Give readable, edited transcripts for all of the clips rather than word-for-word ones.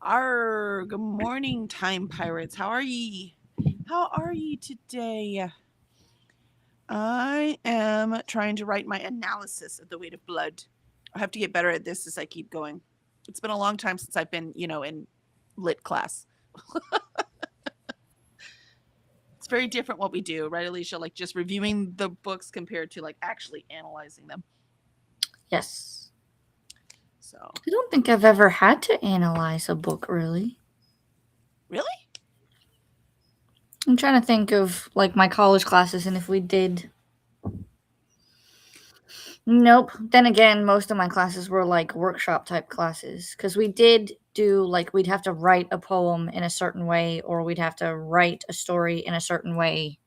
Good morning, time pirates. How are ye? How are ye today? I am trying to write my analysis of The Weight of Blood. I have to get better at this as I keep going. It's been a long time since I've been, in lit class. It's very different what we do, right, Alicia? Like just reviewing the books compared to like actually analyzing them. Yes. So, I don't think I've ever had to analyze a book, really. really? I'm trying to think of like my college classes and if we did. Nope. Then again, most of my classes were like workshop type classes because we did do like we'd have to write a poem in a certain way or we'd have to write a story in a certain way.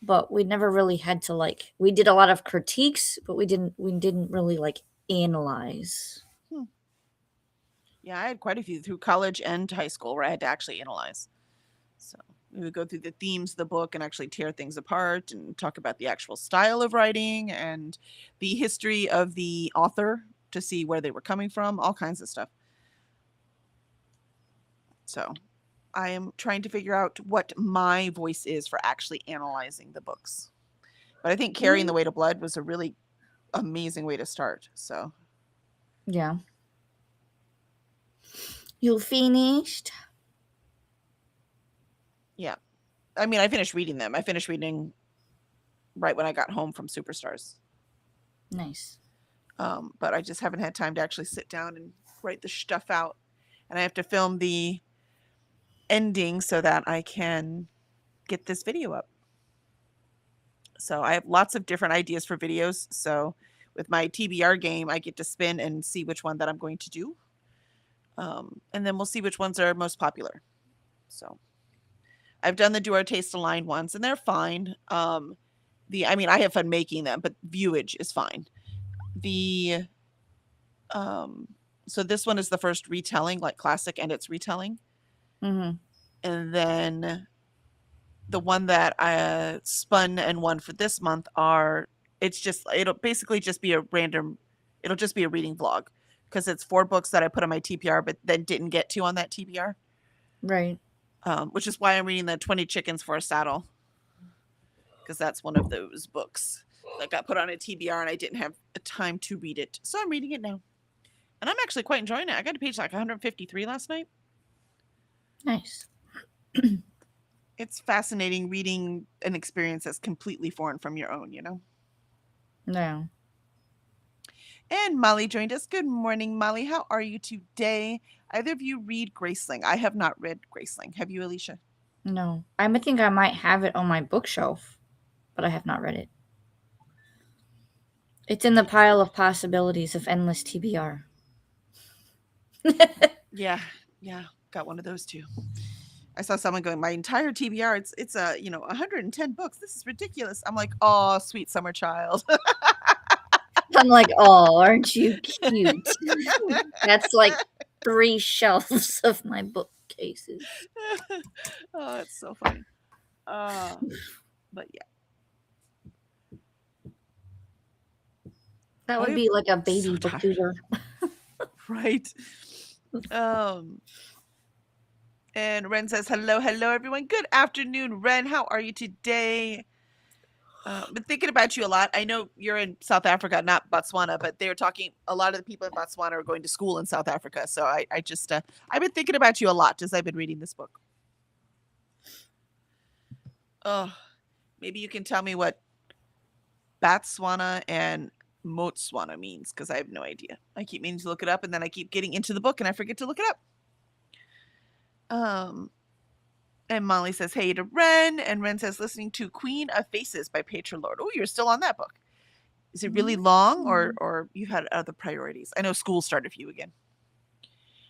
But we never really had to like we did a lot of critiques, but we didn't really like analyze. Hmm. Yeah, I had quite a few through college and high school where I had to actually analyze. So we would go through the themes of the book and actually tear things apart and talk about the actual style of writing and the history of the author to see where they were coming from, all kinds of stuff. So I am trying to figure out what my voice is for actually analyzing the books. But I think Carrying the Weight of Blood was a really amazing way to start. So, Yeah. You finished? yeah. I mean, I finished reading them. I finished reading right when I got home from Superstars. Nice. But I just haven't had time to actually sit down and write the stuff out. And I have to film the ending so that I can get this video up. So I have lots of different ideas for videos. So with my TBR game, I get to spin and see which one that I'm going to do. And then we'll see which ones are most popular. So I've done the Do Our Taste Aligned ones, and they're fine. I have fun making them, but viewage is fine. The um, so this one is the first retelling, like classic, and it's retelling. Mm-hmm. And then the one that I spun and won for this month it'll basically just be it'll just be a reading vlog because it's 4 books that I put on my TPR but then didn't get to on that TPR. Right. Which is why I'm reading the 20 Chickens for a Saddle because that's one of those books that got put on a TBR and I didn't have the time to read it. So I'm reading it now. And I'm actually quite enjoying it. I got to page like 153 last night. Nice. It's fascinating reading an experience that's completely foreign from your own, No. And Molly joined us. Good morning, Molly. How are you today? Either of you read Graceling? I have not read Graceling. Have you, Alicia? No. I think I might have it on my bookshelf, but I have not read it. It's in the pile of possibilities of endless TBR. Yeah, got one of those too. I saw someone going, my entire TBR, it's 110 books. This is ridiculous. I'm like, oh, sweet summer child. I'm like, oh, aren't you cute? That's like 3 shelves of my bookcases. Oh, it's so funny. But yeah. That would be like a baby So booktuber. right. Um, and Ren says, hello, everyone. Good afternoon, Ren. How are you today? Been thinking about you a lot. I know you're in South Africa, not Botswana, but they're talking. A lot of the people in Botswana are going to school in South Africa. So I just, I've been thinking about you a lot as I've been reading this book. Oh, maybe you can tell me what Botswana and Motswana means because I have no idea. I keep meaning to look it up and then I keep getting into the book and I forget to look it up. And Molly says, hey to Ren. And Ren says, listening to Queen of Faces by Petra Lord. Oh, you're still on that book. Is it really long or you had other priorities? I know school started for you again.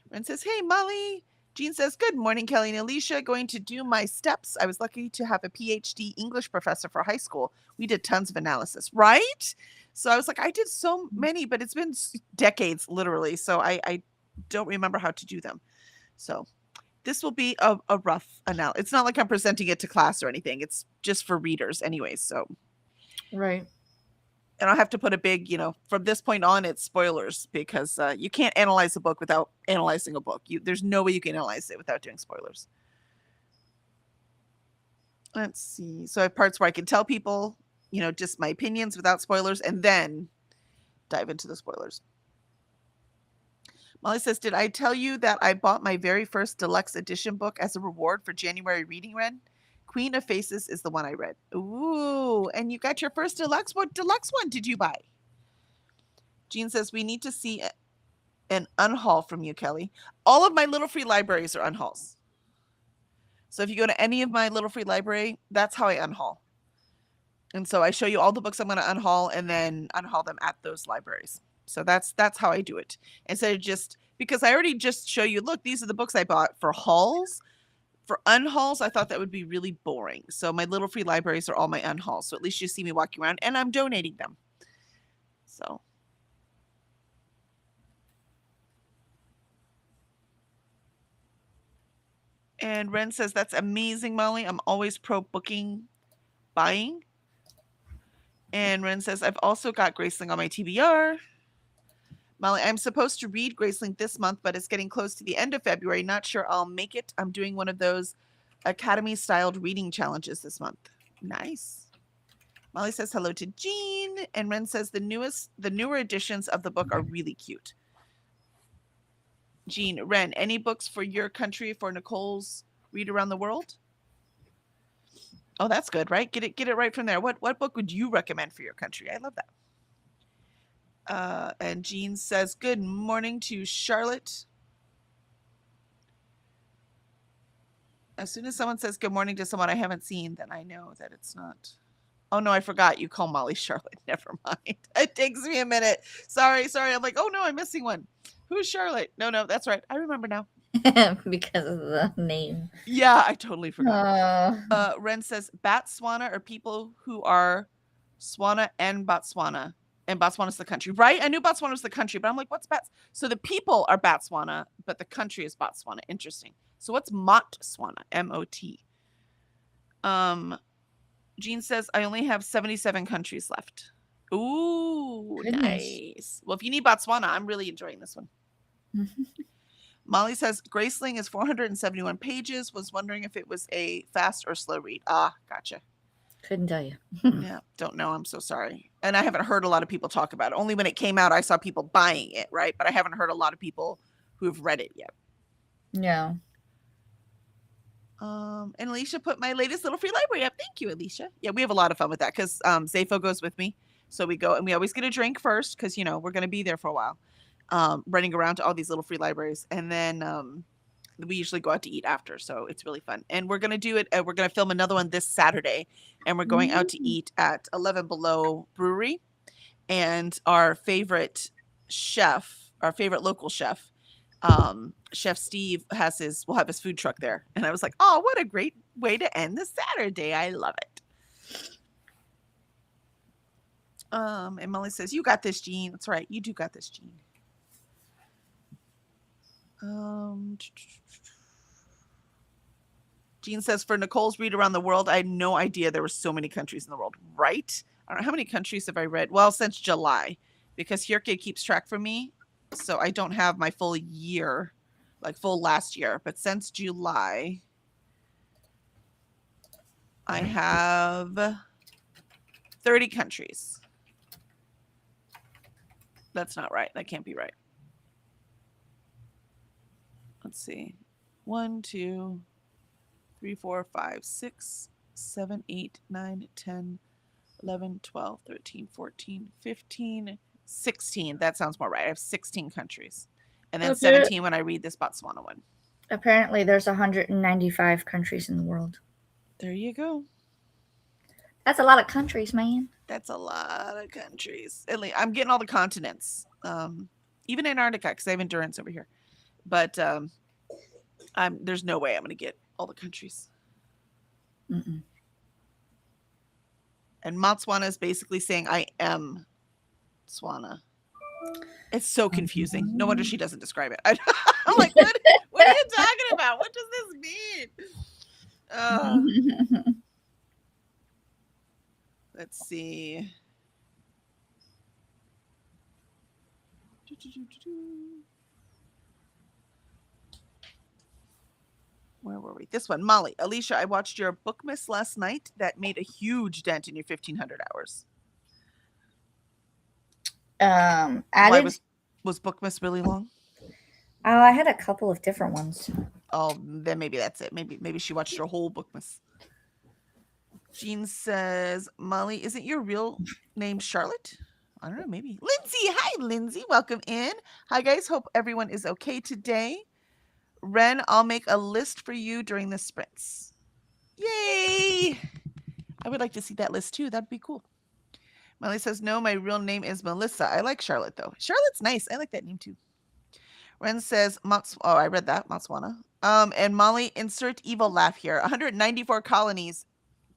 Ren says, hey, Molly. Jean says, good morning, Kelly and Alicia. Going to do my steps. I was lucky to have a PhD English professor for high school. We did tons of analysis, right? So I was like, I did so many, but it's been decades, literally. So I don't remember how to do them. So this will be a rough analysis. It's not like I'm presenting it to class or anything. It's just for readers anyways. So Right. and I'll have to put a big, from this point on, it's spoilers because you can't analyze a book without analyzing a book. There's no way you can analyze it without doing spoilers. Let's see. So I have parts where I can tell people, just my opinions without spoilers, and then dive into the spoilers. Molly says, did I tell you that I bought my very first deluxe edition book as a reward for January reading, Ren? Queen of Faces is the one I read. Ooh, and you got your first deluxe? What deluxe one did you buy? Jean says, we need to see an unhaul from you, Kelly. All of my Little Free Libraries are unhauls. So if you go to any of my Little Free Library, that's how I unhaul. And so I show you all the books I'm going to unhaul and then unhaul them at those libraries. So that's how I do it. Instead of just, because I already just show you, look, these are the books I bought for hauls. For unhauls, I thought that would be really boring. So my Little Free Libraries are all my unhauls. So at least you see me walking around and I'm donating them. So. And Ren says, that's amazing, Molly. I'm always pro booking, buying. And Ren says, I've also got Graceling on my TBR. Molly, I'm supposed to read Graceling this month, but it's getting close to the end of February. Not sure I'll make it. I'm doing one of those Academy-styled reading challenges this month. Nice. Molly says hello to Jean. And Ren says the newer editions of the book are really cute. Jean, Ren, any books for your country for Nicole's Read Around the World? Oh, that's good, right? Get it right from there. What book would you recommend for your country? I love that. And Jean says, good morning to Charlotte. As soon as someone says good morning to someone I haven't seen, then I know that it's not. Oh, no, I forgot. You call Molly Charlotte. Never mind. It takes me a minute. Sorry. I'm like, oh, no, I'm missing one. Who's Charlotte? No, that's right. I remember now. Because of the name. Yeah, I totally forgot. Ren says, Botswana are people who are Swana and Botswana. And Botswana's the country, right? I knew Botswana was the country, but I'm like, what's Botswana? So the people are Botswana, but the country is Botswana. Interesting. So what's Motswana? M-O-T. Jean says, I only have 77 countries left. Ooh, Goodness. Nice. Well, if you need Botswana, I'm really enjoying this one. Molly says, Graceling is 471 pages. Was wondering if it was a fast or slow read. Ah, gotcha. Couldn't tell you. Yeah, don't know. I'm so sorry. And I haven't heard a lot of people talk about it. Only when it came out, I saw people buying it, right? But I haven't heard a lot of people who have read it yet. No. And Alicia put my latest Little Free Library up. Thank you, Alicia. Yeah, we have a lot of fun with that because Zafo goes with me. So we go and we always get a drink first because, we're going to be there for a while, running around to all these Little Free Libraries. And then we usually go out to eat after. So it's really fun. And we're going to do it. We're going to film another one this Saturday. And we're going out to eat at 11 Below Brewery. And our favorite local chef, Chef Steve will have his food truck there. And I was like, oh, what a great way to end the Saturday. I love it. And Molly says, you got this, Jean. That's right. You do got this, Jean. Jean says, for Nicole's Read Around the World, I had no idea there were so many countries in the world, right? I don't know how many countries have I read. Well, since July, because Hierke keeps track for me. So I don't have my full year, like full last year. But since July, I have 30 countries. That's not right. That can't be right. Let's see. 1, 2, 3, 4, 5, 6, 7, 8, 9, 10, 11, 12, 13, 14, 15, 16. That sounds more right. I have 16 countries. And then 17 when I read this Botswana one. Apparently there's 195 countries in the world. There you go. That's a lot of countries, man. That's a lot of countries. I'm getting all the continents. Even Antarctica, because I have endurance over here. But there's no way I'm going to get all the countries. Mm-mm. And Motswana is basically saying I am Swana. It's so confusing. No wonder she doesn't describe it. I'm like, what are you talking about? What does this mean? Let's see. Where were we? This one, Molly. Alicia, I watched your Bookmas last night. That made a huge dent in your 1,500 hours. Why Added. was Bookmas really long? I had a couple of different ones. Oh, then maybe that's it. Maybe she watched her whole Bookmas. Jean says, Molly, isn't your real name Charlotte? I don't know, maybe. Lindsay, hi, Lindsay. Welcome in. Hi, guys. Hope everyone is okay today. Ren, I'll make a list for you during the sprints. Yay! I would like to see that list too. That'd be cool. Molly says, no, my real name is Melissa. I like Charlotte, though. Charlotte's nice. I like that name, too. Ren says, oh, I read that, Botswana. And Molly, insert evil laugh here. 194 colonies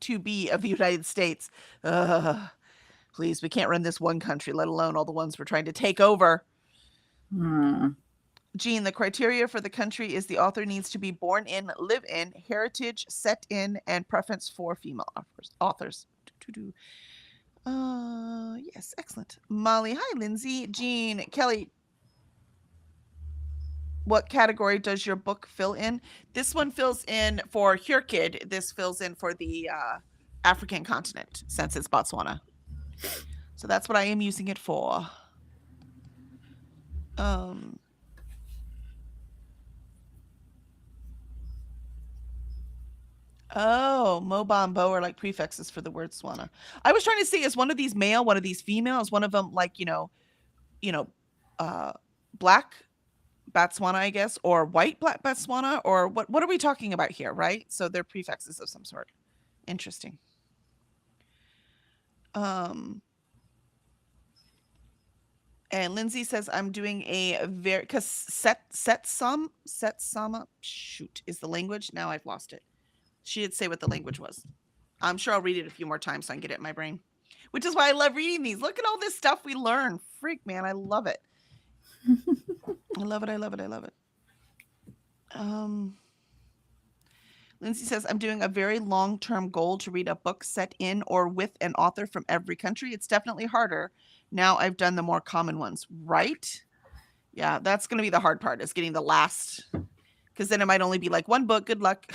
to be of the United States. Please, we can't run this one country, let alone all the ones we're trying to take over. Jean, the criteria for the country is the author needs to be born in, live in, heritage, set in, and preference for female authors. Yes, excellent. Molly, hi, Lindsay. Jean, Kelly, what category does your book fill in? This one fills in for Hurkid. This fills in for the African continent, since it's Botswana. So that's what I am using it for. Oh, Mobambo are like prefixes for the word Swana. I was trying to say, is one of these male, one of these female? Is one of them like, black Botswana, I guess, or white black Botswana, or what are we talking about here, right? So they're prefixes of some sort. Interesting. And Lindsay says, I'm doing a very, because Setsama, shoot, is the language. Now I've lost it. She did say what the language was. I'm sure I'll read it a few more times so I can get it in my brain, which is why I love reading these. Look at all this stuff we learn. Freak, man. I love it. I love it. I love it. I love it. Lindsay says, I'm doing a very long-term goal to read a book set in or with an author from every country. It's definitely harder. Now I've done the more common ones, right? Yeah, that's going to be the hard part, is getting the last, because then it might only be like one book. Good luck.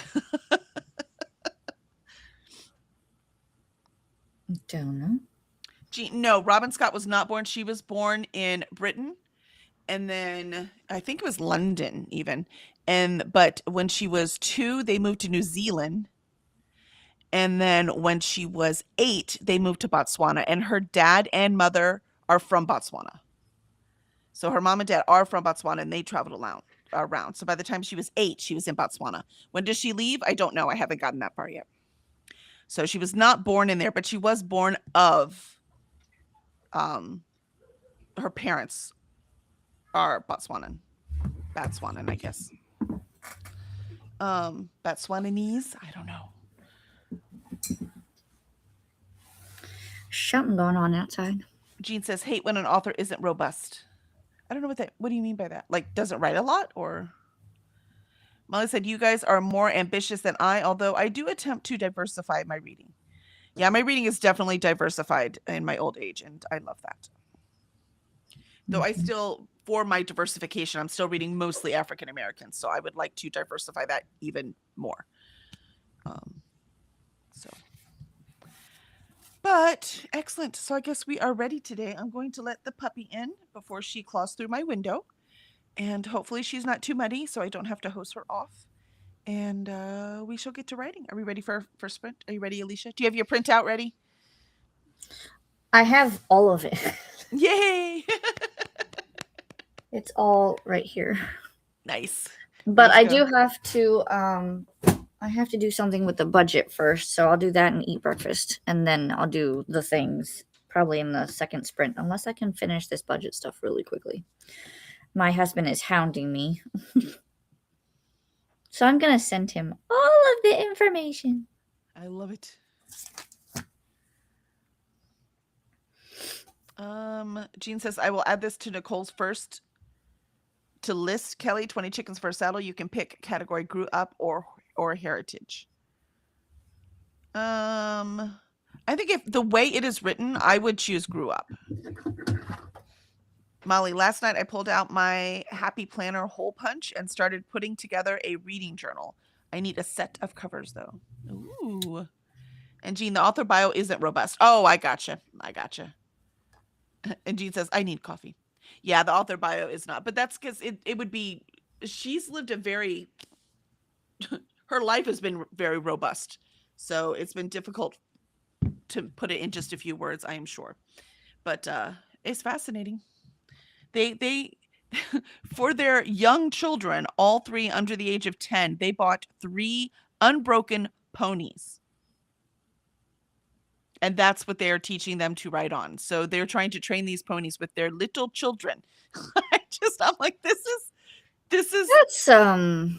Don't know. No, Robin Scott was not born. She was born in Britain. And then I think it was London even. But when she was 2, they moved to New Zealand. And then when she was 8, they moved to Botswana. And her dad and mother are from Botswana. So her mom and dad are from Botswana, and they traveled around. So by the time she was 8, she was in Botswana. When does she leave? I don't know. I haven't gotten that far yet. So she was not born in there, but she was born of her parents are Botswanan, I guess. Botswananese? I don't know. Something going on outside. Jean says, hate when an author isn't robust. I don't know what do you mean by that? Like, doesn't write a lot, or? Molly said, you guys are more ambitious than I, although I do attempt to diversify my reading. Yeah, my reading is definitely diversified in my old age, and I love that. Though I still, for my diversification, I'm still reading mostly African Americans, so I would like to diversify that even more. But excellent. So I guess we are ready today. I'm going to let the puppy in before she claws through my window, and hopefully she's not too muddy, so I don't have to hose her off. And we shall get to writing. Are we ready for sprint? Are you ready, Alicia? Do you have your printout ready? I have all of it. Yay! It's all right here. Nice. But I do have to I have to do something with the budget first, so I'll do that and eat breakfast, and then I'll do the things probably in the second sprint, unless I can finish this budget stuff really quickly. My husband is hounding me. So I'm going to send him all of the information. I love it. Jean says, I will add this to Nicole's first to list. Kelly, 20 chickens for a saddle. You can pick category grew up or heritage. I think if the way it is written, I would choose grew up. Molly, last night I pulled out my Happy Planner hole punch and started putting together a reading journal. I need a set of covers though. Ooh. And Jean, the author bio isn't robust. Oh, I gotcha. I gotcha. And Jean says, I need coffee. Yeah, the author bio is not, but that's because it would be, she's lived a very, her life has been very robust. So it's been difficult to put it in just a few words, I am sure. But it's fascinating. They for their young children, all three under the age of 10, they bought 3 unbroken ponies. And that's what they are teaching them to ride on. So they're trying to train these ponies with their little children. I'm like, this is That's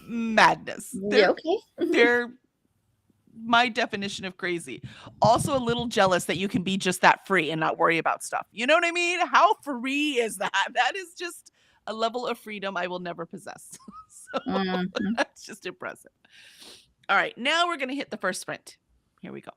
madness. yeah, okay. They're my definition of crazy. Also a little jealous that you can be just that free and not worry about stuff. You know what I mean? How free is that? That is just a level of freedom I will never possess. So Mhm. that's just impressive. All right, now we're going to hit the first sprint. Here we go.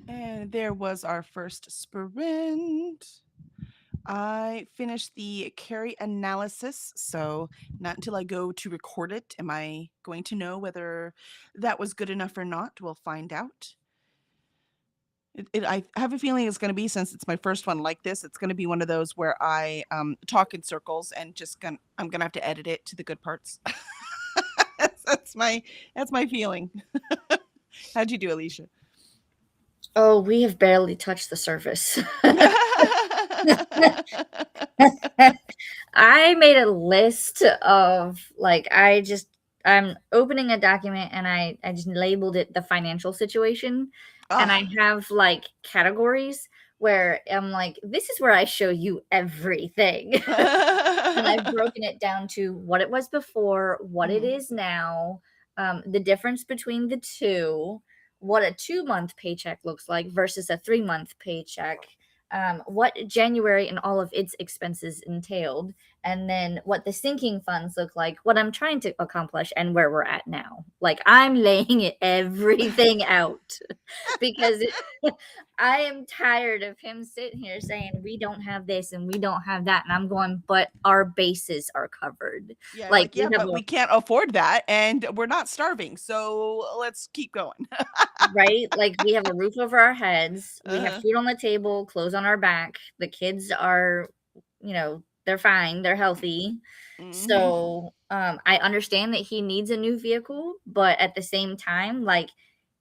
And there was our first sprint. I finished the carry analysis, so not until I go to record it am I going to know whether that was good enough or not. We'll find out. I have a feeling it's going to be, since it's my first one like this, it's going to be one of those where I talk in circles and I'm going to have to edit it to the good parts. that's my feeling. How'd you do, Alicia? Oh, we have barely touched the surface. I made a list of like I'm opening a document and I just labeled it the financial situation, and I Ah. have like categories where I'm like, this is where I show you everything. And I've broken it down to what it was before, what it Mhm. is now, the difference between the two, what a 2-month paycheck looks like versus a 3-month paycheck, what January and all of its expenses entailed, and then what the sinking funds look like, what I'm trying to accomplish, and where we're at now. Like I'm laying it everything out because I am tired of him sitting here saying we don't have this and we don't have that, and I'm going, but our bases are covered. Yeah, Like like, we yeah, have but a we can't afford that and we're not starving. So let's keep going. right, like we have a roof over our heads, we have Uh-huh. food on the table, clothes on our back. The kids are, they're fine, they're healthy. Mhm. So I understand that he needs a new vehicle, but at the same time, like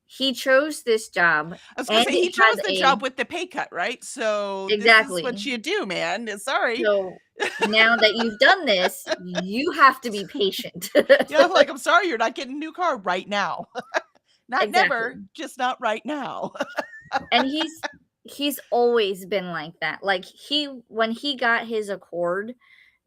he chose this job I was gonna and say, it he has chose the a job with the pay cut, right? So this is what exactly. you do, man. Sorry. So, now that you've done this, you have to be patient. Yeah, like, I'm sorry you're not getting a new car right now. Not never, Exactly. just not right now. And he's always been like that. Like, he when he got his Accord,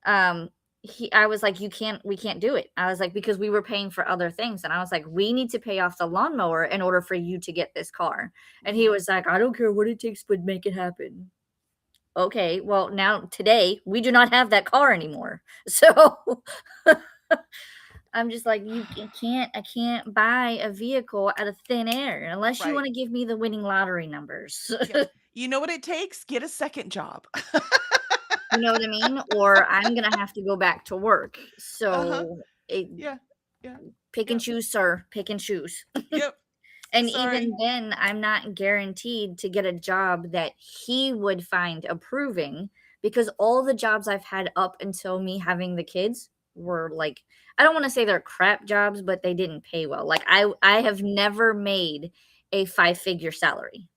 um, he I was like, we can't do it." I was like, "Because we were paying for other things," and I was like, "We need to pay off the lawnmower in order for you to get this car." And he Mhm. was like, "I don't care what it takes, but make it happen." Okay, well, now today, we do not have that car anymore. So I'm just like, I can't buy a vehicle out of thin air unless you Right. wanna give me the winning lottery numbers. Yeah. You know what it takes? Get a second job. You know what I mean? Or I'm gonna have to go back to work. Uh-huh. So, it Yeah. Yeah. pick and Yep. choose, sir, pick and choose. Yep. And Sorry. even then, I'm not guaranteed to get a job that he would find approving because all the jobs I've had up until me having the kids were like, I don't want to say they're crap jobs, but they didn't pay well. Like I have never made a 5-figure salary.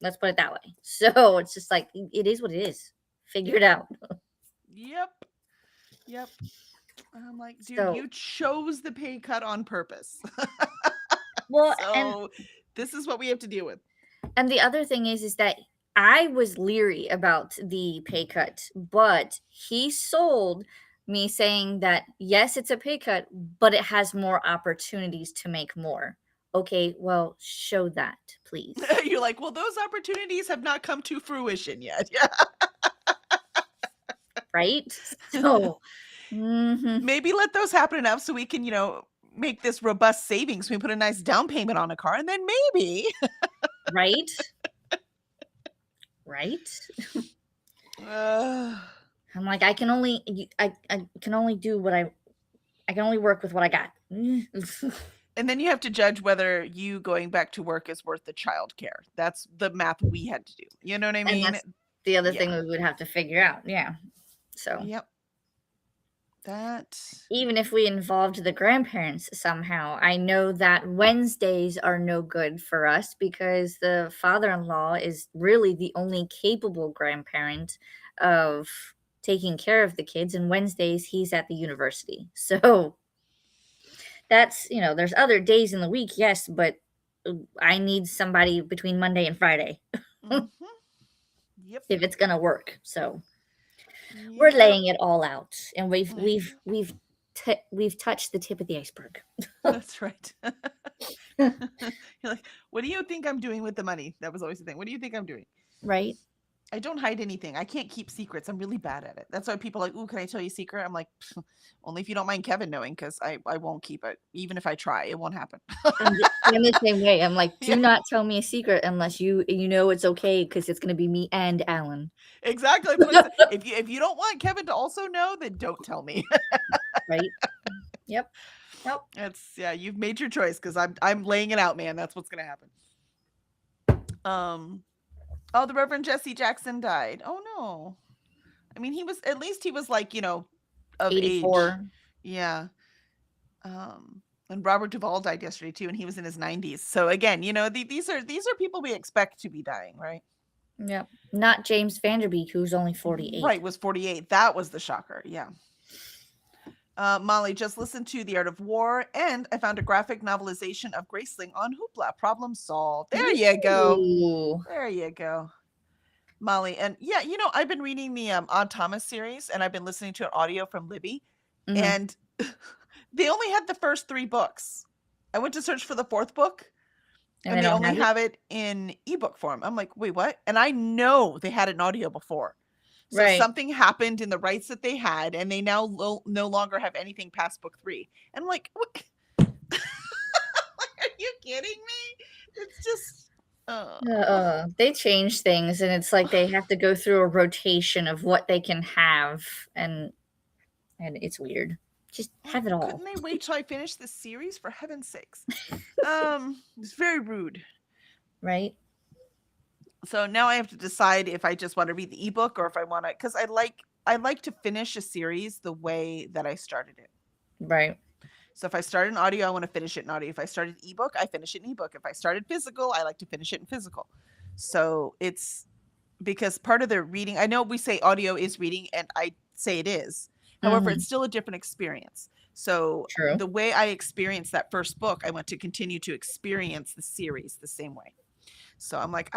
Let's put it that way. So it's just like it is what it is. Figure Yep. it out. Yep. Yep. I'm like, dude, So you chose the pay cut on purpose. well, So this is what we have to deal with. and the other thing is that I was leery about the pay cut, but he sold me saying that yes, it's a pay cut, but it has more opportunities to make more. Okay, well, show that, please. You're like, well, those opportunities have not come to fruition yet. Yeah. Right? So, mhm, Maybe let those happen enough so we can, make this robust savings. We put a nice down payment on a car, and then maybe. right? Right? Ugh. I'm like, I can only do what I can only work with what I got. And then you have to judge whether you going back to work is worth the childcare. That's the math we had to do. You know what I And mean? that's the other thing Yeah. we would have to figure out. Yeah. So Yep. That. even if we involved the grandparents somehow, I know that Wednesdays are no good for us because the father-in-law is really the only capable grandparent of taking care of the kids, and Wednesdays he's at the university. So that's, there's other days in the week, yes, but I need somebody between Monday and Friday Mhm. Yep. if it's going to work. So we're Yep. laying it all out, and Yeah. we've touched the tip of the iceberg. That's right. You're like, what do you think I'm doing with the money? That was always the thing. What do you think I'm doing? Right? I don't hide anything. I can't keep secrets. I'm really bad at it. That's why people are like, "Ooh, can I tell you a secret?" I'm like, only if you don't mind Kevin knowing, because I won't keep it. Even if I try, it won't happen. I'm the same way. I'm like, Yeah, "Do not tell me a secret unless you know it's okay because it's gonna be me and Alan." exactly. That's what I said. If you don't want Kevin to also know, then don't tell me. Right? Yep. Yep. It's yeah, you've made your choice because I'm laying it out, man. That's what's gonna happen. Um, oh, the Reverend Jesse Jackson died. Oh no. I mean, he was at least he was like of age. 84. Yeah. And Robert Duvall died yesterday too, and he was in his 90s. So again, these are people we expect to be dying, right? Yep. Not James Vanderbeek, who's only 48. Right, was 48. That was the shocker. Yeah. Molly, just listened to The Art of War, and I found a graphic novelization of Graceling on Hoopla. Problem solved. There you go. Ooh. There you go. Molly, and yeah, I've been reading the Odd Thomas series, and I've been listening to an audio from Libby, Mhm. and they only had the first 3 books. I went to search for the 4th book, And and they they don't only have it? have it in ebook form. I'm like, "Wait, what?" And I know they had an audio before. So Right. something happened in the rights that they had, and they now no longer have anything past book 3. And I'm like, "What? Are you kidding me?" It's just They change things, and it's like they have to go through a rotation of what they can have, and it's weird. Just like, have it all, couldn't they wait till I finish this series for heaven's sakes? It's very rude. right? So now I have to decide if I just want to read the ebook or if I want to, because I like to finish a series the way that I started it. Right. So if I start an audio, I want to finish it in audio. If I started ebook, I finish it in ebook. If I started physical, I like to finish it in physical. So it's because part of the reading, I know we say audio is reading, and I say it is. However, it's Mhm. still a different experience. So True. the way I experienced that first book, I want to continue to experience the series the same way. So I'm like,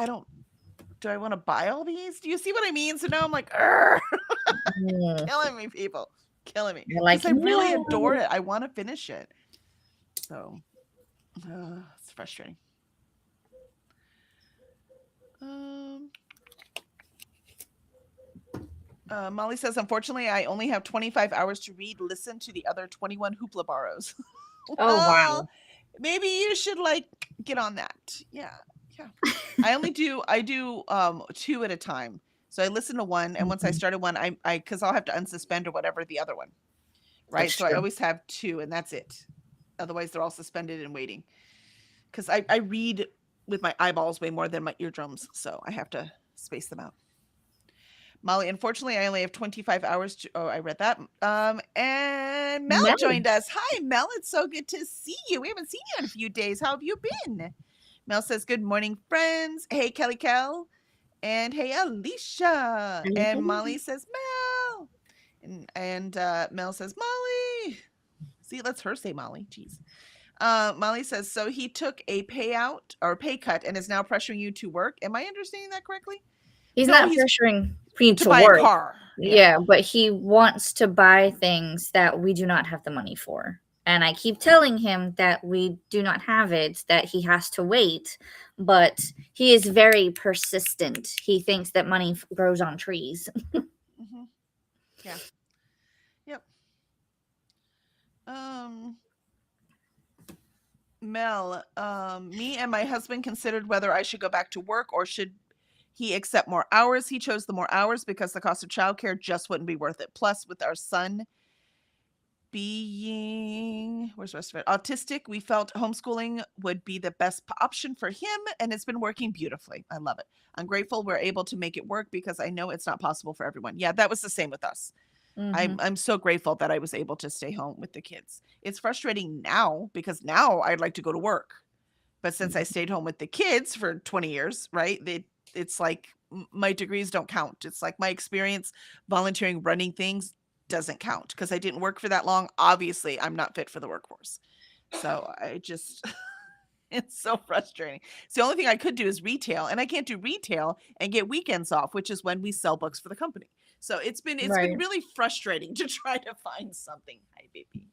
do I want to buy all these? Do you see what I mean? So now I'm like, Mm. killing me, people, killing me, You're because like, I really adore "No." it. I want to finish it. So it's frustrating. Um, Molly says, unfortunately, I only have 25 hours to read. Listen to the other 21 Hoopla borrows. Oh, Well, wow. maybe you should get on that. Yeah, yeah. I do 2 at a time. So I listen to one, and once I Mhm. started one, I because I'll have to unsuspend or whatever the other one, right? That's So I true. always have 2, and that's it. Otherwise, they're all suspended and waiting. Because I read with my eyeballs way more than my eardrums, so I have to space them out. Molly, unfortunately, I only have 25 hours to. Oh, I read that. And Mel Mel. joined us. Hi, Mel. It's so good to see you. We haven't seen you in a few days. How have you been? Mel says, good morning, friends. Hey, Kelly Kel. And hey, Alicia. And Molly says, Mel. And Mel says, Molly. See, let's her say Molly. Jeez. Molly says, so he took a payout or pay cut and is now pressuring you to work. Am I understanding that correctly? He's No, not he's pressuring me to to buy a work. car. Yeah. Yeah, but he wants to buy things that we do not have the money for. And I keep telling him that we do not have it, that he has to wait, but he is very persistent. He thinks that money grows on trees. Mm-hmm. Yeah. Yep. Um, Mel, me and my husband considered whether I should go back to work or should he accept more hours. He chose the more hours because the cost of childcare just wouldn't be worth it. Plus, with our son being where's the rest of it autistic, we felt homeschooling would be the best option for him, and it's been working beautifully. I love it. I'm grateful we're able to make it work because I know it's not possible for everyone. Yeah, that was the same with us. I'm Mhm. I'm so grateful that I was able to stay home with the kids. It's frustrating now because now I'd like to go to work. But since I stayed home with the kids for 20 years, right? It's like my degrees don't count. It's like my experience volunteering running things doesn't count because I didn't work for that long. Obviously, I'm not fit for the workforce. So I just it's so frustrating. It's the only thing I could do is retail, and I can't do retail and get weekends off, which is when we sell books for the company. So it's been Right. really frustrating to try to find something. Hi, baby.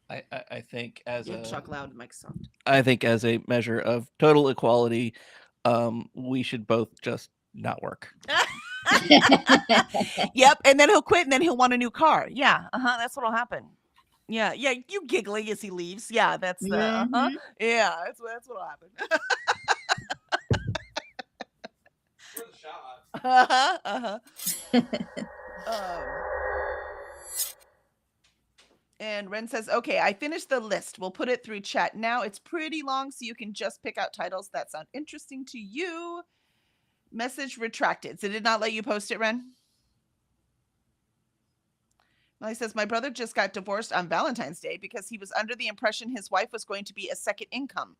I think as You have to a talk loud, Microsoft. I think as a measure of total equality, we should both just not work. Yep, and then he'll quit, and then he'll want a new car. Yeah, that's what'll happen. Yeah, you giggling as he leaves. Yeah, that's the yeah, that's what'll happen. And Ren says, okay, I finished the list. We'll put it through chat now. It's pretty long, so you can just pick out titles that sound interesting to you. Message retracted. So did not let you post it, Ren? Molly says, my brother just got divorced on Valentine's Day because he was under the impression his wife was going to be a second income.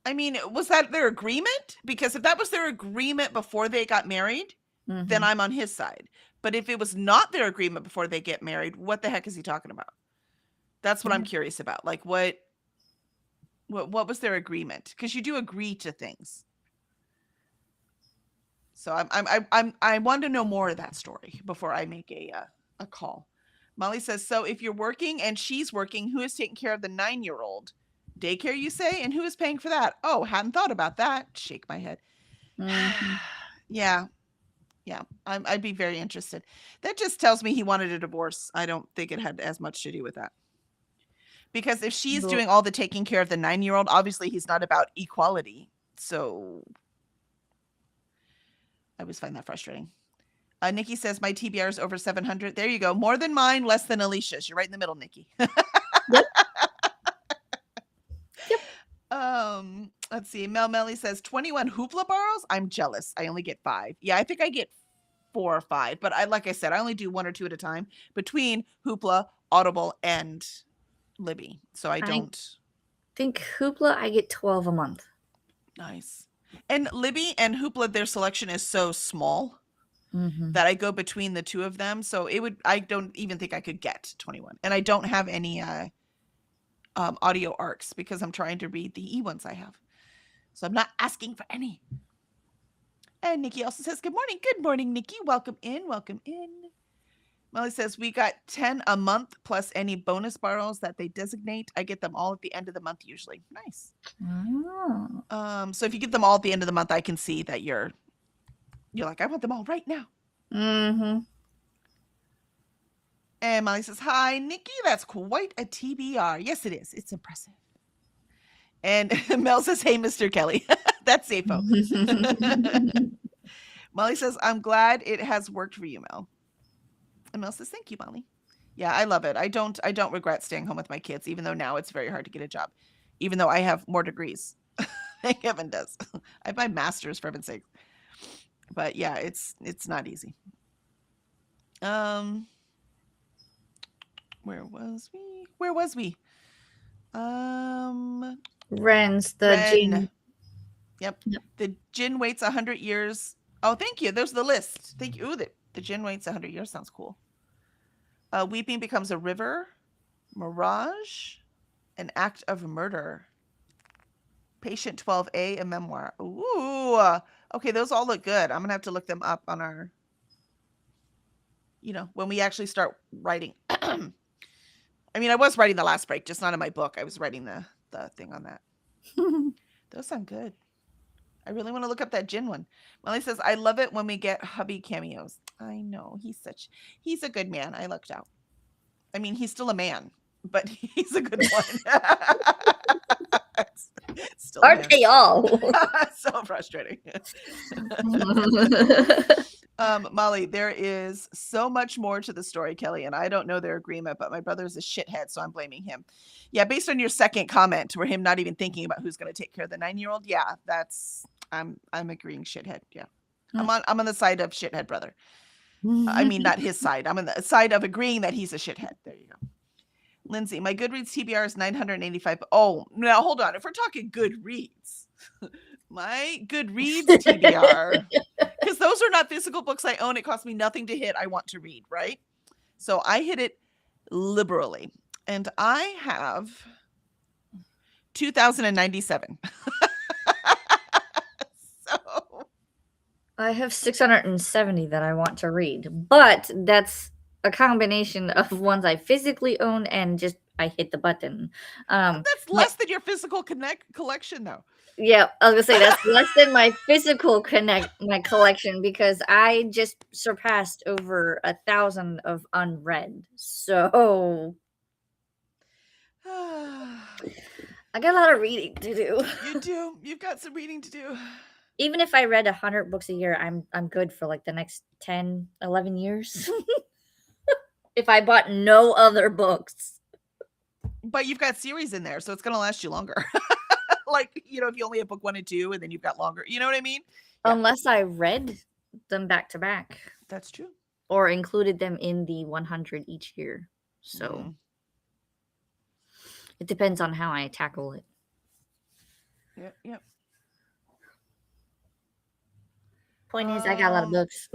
I mean, was that their agreement? Because if that was their agreement before they got married, then I'm on his side. But if it was not their agreement before they get married, what the heck is he talking about? That's what I'm curious about. Like, what was their agreement? Because you do agree to things. So I want to know more of that story before I make a call. Molly says, so if you're working and she's working, who is taking care of the 9-year-old? Daycare, you say? And who is paying for that? Oh, hadn't thought about that. Shake my head. Yeah. I'd be very interested. That just tells me he wanted a divorce. I don't think it had as much to do with that. Because if she's doing all the taking care of the 9-year-old, obviously he's not about equality. So I always find that frustrating. Nikki says, my TBR is over 700. There you go. More than mine, less than Alicia's. You're right in the middle, Nikki. Yep. Let's see. Mel Melly says 21 Hoopla borrows. I'm jealous. I only get 5. Yeah, I think I get 4 or 5. But like I said, I only do 1 or 2 at a time between Hoopla, Audible, and Libby. So I don't think Hoopla, I get 12 a month. Nice. And Libby and Hoopla, their selection is so small that I go between the two of them. So I don't even think I could get 21. And I don't have any audio arcs because I'm trying to read the e-ones I have. So I'm not asking for any. And Nikki also says, good morning. Good morning, Nikki. Welcome in. Welcome in. Molly says, we got 10 a month plus any bonus borrows that they designate. I get them all at the end of the month usually. Nice. So if you get them all at the end of the month, I can see that you're like, I want them all right now. And Molly says, hi, Nikki. That's quite a TBR. Yes, it is. It's impressive. And Mel says, hey, Mr. Kelly. That's Safo. Molly says, I'm glad it has worked for you, Mel. And Mel says, thank you, Molly. Yeah, I love it. I don't regret staying home with my kids, even though now it's very hard to get a job, even though I have more degrees than Kevin does. I have my master's, for heaven's sake. But yeah, it's not easy. Where was we? Ren's Ren. Yep. The Jinn waits 100 years. Oh, thank you. There's the list. Thank you. Ooh, the Jinn waits 100 years. Sounds cool. Weeping becomes a river. Mirage. An act of murder. Patient 12A, a memoir. Ooh. Okay, those all look good. I'm going to have to look them up on our, when we actually start writing. I mean, I was writing the last break, just not in my book. I was writing the thing on that. Those sound good. I really want to look up that Jinn one. Molly says, I love it when we get hubby cameos. I know. He's a good man. I lucked out. I mean, he's still a man, but he's a good one. Still aren't they all? So frustrating. Molly, there is so much more to the story, Kelly, and I don't know their agreement, but my brother's a shithead, so I'm blaming him. Yeah, based on your second comment, where him not even thinking about who's going to take care of the 9-year-old. Yeah, I'm agreeing shithead. Yeah, I'm on the side of shithead brother. I mean, not his side. I'm on the side of agreeing that he's a shithead. There you go. Lindsay, my Goodreads TBR is 985. Oh, now hold on. If we're talking Goodreads, my Goodreads TBR, because those are not physical books I own. It costs me nothing to hit. I want to read, right? So I hit it liberally. And I have 2,097. So I have 670 that I want to read, but that's a combination of ones I physically own and just I hit the button. My That's less than your physical collection, though. Yeah, I was gonna say that's less than my physical my collection because I just surpassed over 1,000 of unread. So I got a lot of reading to do. You do. You've got some reading to do. Even if I read 100 books a year, I'm good for like the next 10, 11 years. If I bought no other books. But you've got series in there, so it's going to last you longer. Like, you know, if you only have book 1 and 2 and then you've got longer, you know what I mean? Yeah. Unless I read them back to back That's true. or included them in the 100 each year. So it depends on how I tackle it. Yep. Point is, I got a lot of books.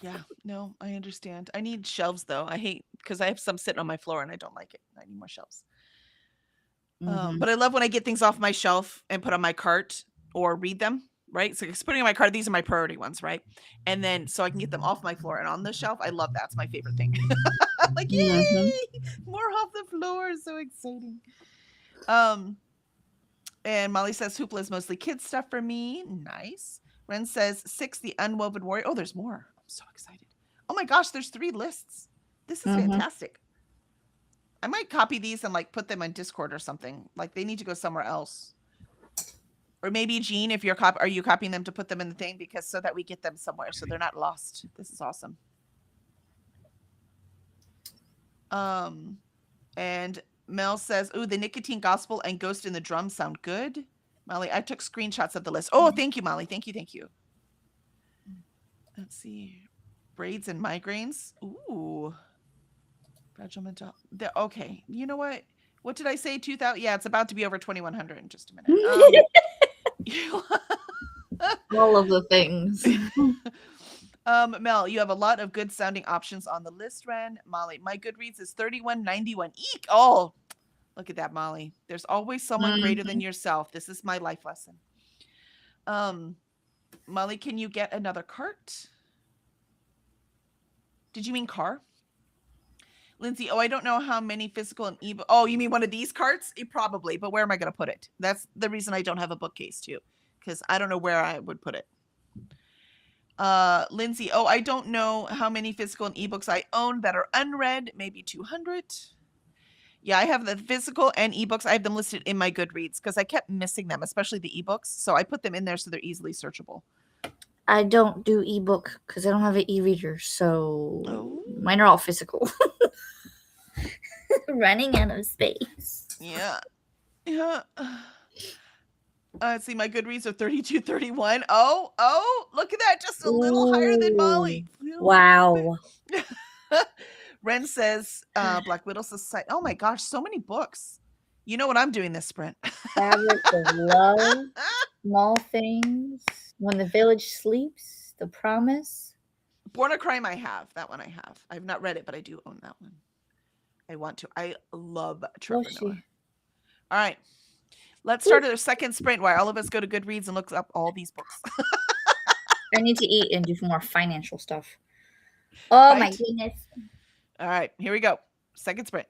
Yeah, no, I understand. I need shelves though. I hate because I have some sitting on my floor and I don't like it. I need more shelves. But I love when I get things off my shelf and put on my cart or read them, right? So it's putting on my cart, these are my priority ones, right? And then so I can get them off my floor and on the shelf. I love that. It's my favorite thing. Like, yay! More off the floor. So exciting. And Molly says Hoopla is mostly kids stuff for me. Nice. Ren says 6, The Unwoven Warrior. Oh, there's more. I'm so excited. Oh my gosh, there's 3 lists. This is fantastic. I might copy these and like put them on Discord or something. Like they need to go somewhere else. Or maybe Jean, if you're are you copying them to put them in the thing because so that we get them somewhere so they're not lost. This is awesome. And Mel says, "Ooh, the Nicotine Gospel and Ghost in the Drum sound good." Molly, I took screenshots of the list. Oh, thank you, Molly. Thank you. Let's see. Braids and migraines. Ooh. Fragile mental. Okay. You know what? What did I say? 2,000? Yeah, it's about to be over 2,100 in just a minute. All of the things. Mel, you have a lot of good sounding options on the list, Ren. Molly, my Goodreads is 3191. Eek! Oh, look at that, Molly. There's always someone greater than yourself. This is my life lesson. Molly, can you get another cart? Did you mean car? Lindsay, I don't know how many physical and ebook. Oh, you mean one of these carts? Probably, but where am I going to put it? That's the reason I don't have a bookcase too, because I don't know where I would put it. Lindsay, I don't know how many physical and ebooks I own that are unread, maybe 200. Yeah, I have the physical and ebooks. I have them listed in my Goodreads because I kept missing them, especially the ebooks. So I put them in there so they're easily searchable. I don't do ebook because I don't have an e-reader, so mine are all physical. Running out of space. Yeah. Let's see, my Goodreads are 3231. Oh, look at that. Just a little higher than Molly. Wow. Ren says, Black Widow Society. Oh my gosh, so many books. You know what I'm doing this sprint. Fabrics of Love, Small Things, When the Village Sleeps, The Promise. Born a Crime I have. That one I have. I've not read it, but I do own that one. I want to. I love Trevor Noah. All right. Let's start our second sprint where all of us go to Goodreads and look up all these books. I need to eat and do more financial stuff. Oh my goodness. All right, here we go. Second sprint.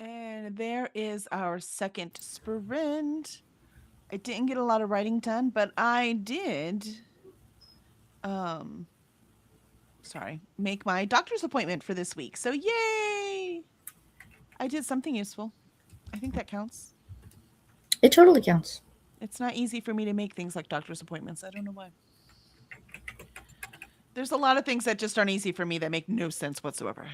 And there is our second sprint. I didn't get a lot of writing done, but I did make my doctor's appointment for this week. So yay! I did something useful. I think that counts. It totally counts. It's not easy for me to make things like doctor's appointments. I don't know why. There's a lot of things that just aren't easy for me that make no sense whatsoever.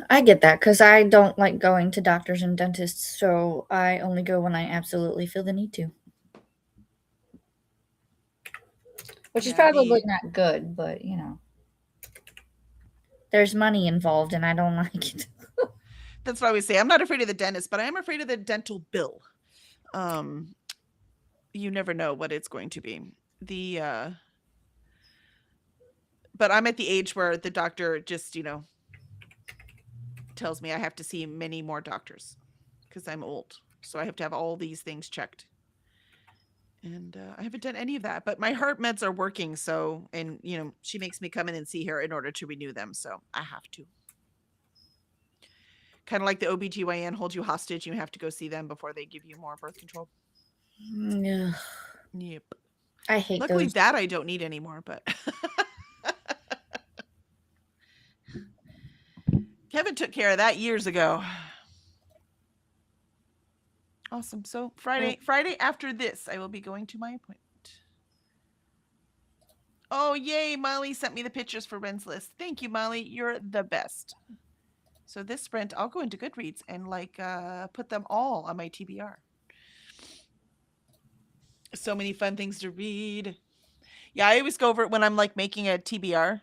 I get that because I don't like going to doctors and dentists, so I only go when I absolutely feel the need to. Which is Yeah, probably not good, but you know. There's money involved and I don't like it. That's what I always say. I'm not afraid of the dentist, but I am afraid of the dental bill. You never know what it's going to be. But I'm at the age where the doctor just, tells me I have to see many more doctors because I'm old. So I have to have all these things checked. And I haven't done any of that, but my heart meds are working. So, and she makes me come in and see her in order to renew them. So I have to. Kind of like the OBGYN holds you hostage. You have to go see them before they give you more birth control. Yeah. Yep. I hate Luckily those. that I don't need anymore, but Kevin took care of that years ago. Awesome. So Friday after this, I will be going to my appointment. Oh, yay. Molly sent me the pictures for Ren's list. Thank you, Molly. You're the best. So this sprint, I'll go into Goodreads and put them all on my TBR. So many fun things to read. Yeah, I always go over it when I'm making a TBR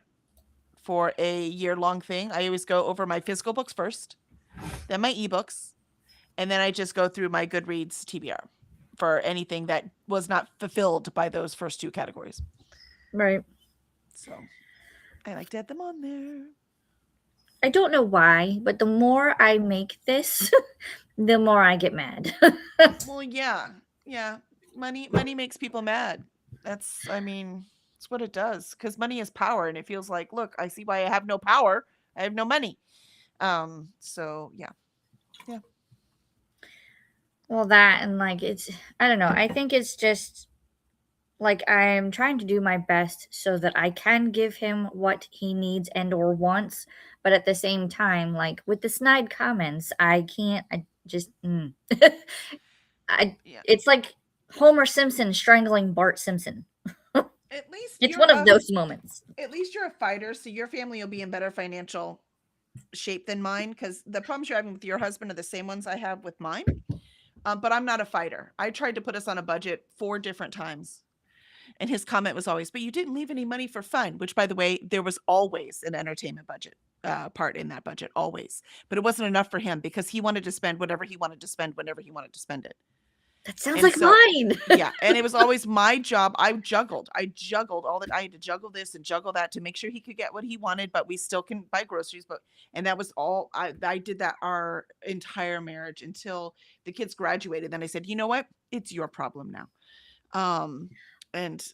for a year-long thing. I always go over my physical books first, then my ebooks, and then I just go through my Goodreads TBR for anything that was not fulfilled by those first two categories. Right. So I like to add them on there. I don't know why, but the more I make this, the more I get mad. Well, yeah. Money makes people mad. It's what it does. Because money is power, and it feels like, look, I see why I have no power. I have no money. So yeah. Well, that and it's, I don't know. I think it's just I'm trying to do my best so that I can give him what he needs and or wants, but at the same time, with the snide comments, I can't. I just, it's like Homer Simpson strangling Bart Simpson. At least It's one of those moments. At least you're a fighter, so your family will be in better financial shape than mine. Because the problems you're having with your husband are the same ones I have with mine. But I'm not a fighter. I tried to put us on a budget 4 different times. And his comment was always, but you didn't leave any money for fun, which, by the way, there was always an entertainment budget part in that budget, always. But it wasn't enough for him because he wanted to spend whatever he wanted to spend whenever he wanted to spend it. That sounds like mine. Yeah. And it was always my job. I juggled all that. I had to juggle this and juggle that to make sure he could get what he wanted, but we still can buy groceries. And that was all I did that our entire marriage until the kids graduated. Then I said, you know what? It's your problem now. And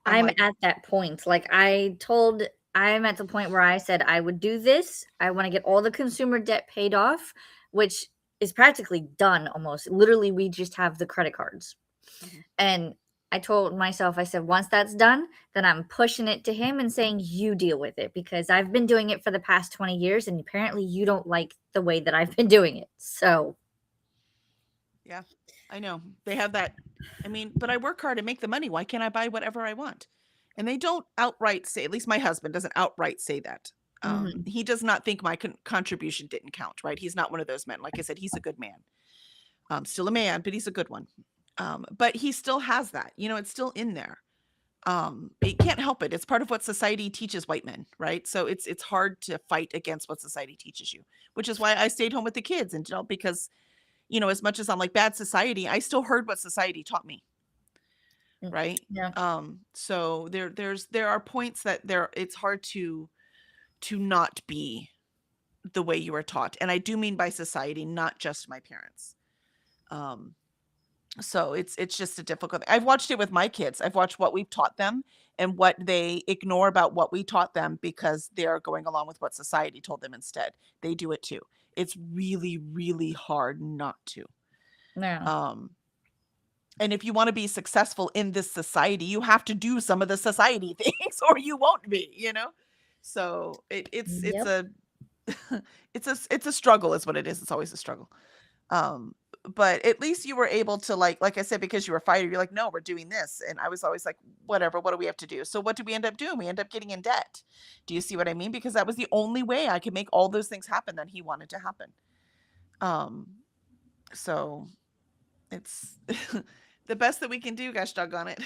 I'm at that point. I'm at the point where I said I would do this. I want to get all the consumer debt paid off, which is practically done almost. Literally, we just have the credit cards. Mm-hmm. And I told myself, I said, once that's done, then I'm pushing it to him and saying, you deal with it, because I've been doing it for the past 20 years and apparently you don't like the way that I've been doing it. So. Yeah, I know. They have that. But I work hard to make the money. Why can't I buy whatever I want? And they don't outright say, at least my husband doesn't outright say that. He does not think my contribution didn't count, right? He's not one of those men. Like I said, he's a good man. Still a man, but he's a good one. But he still has that, it's still in there. It can't help it. It's part of what society teaches white men, right? So it's hard to fight against what society teaches you, which is why I stayed home with the kids because, as much as I'm like bad society, I still heard what society taught me. Right. Yeah. So there are points that it's hard to not be the way you were taught. And I do mean by society, not just my parents. So it's just a difficult I've watched it with my kids. I've watched what we've taught them and what they ignore about what we taught them because they're going along with what society told them instead. They do it too. It's really, really hard not to. Yeah. Um, and if you want to be successful in this society, you have to do some of the society things or you won't be, you know? So it's Yep. a it's a struggle is what it is. It's always a struggle. Um, but at least you were able to like I said, because you were a fighter, you're like, no, we're doing this. And I was always like, whatever, what do we have to do? So what did we end up doing? We end up getting in debt. Do you see what I mean? Because that was the only way I could make all those things happen that he wanted to happen. Um, so it's the best that we can do, gosh doggone it.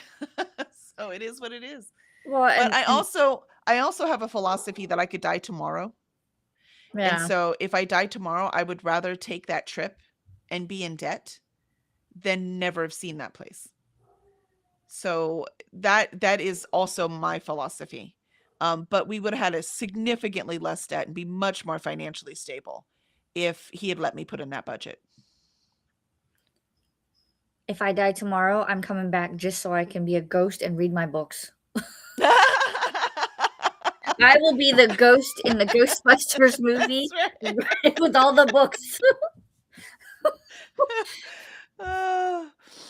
So it is what it is. Well, But and I also have a philosophy that I could die tomorrow. And yeah, so if I die tomorrow, I would rather take that trip and be in debt than never have seen that place. So that is also my philosophy. But we would have had a significantly less debt and be much more financially stable if he had let me put in that budget. if I die tomorrow, I'm coming back just so I can be a ghost and read my books. I will be the ghost in the Ghostbusters movie That's right. with all the books. Uh,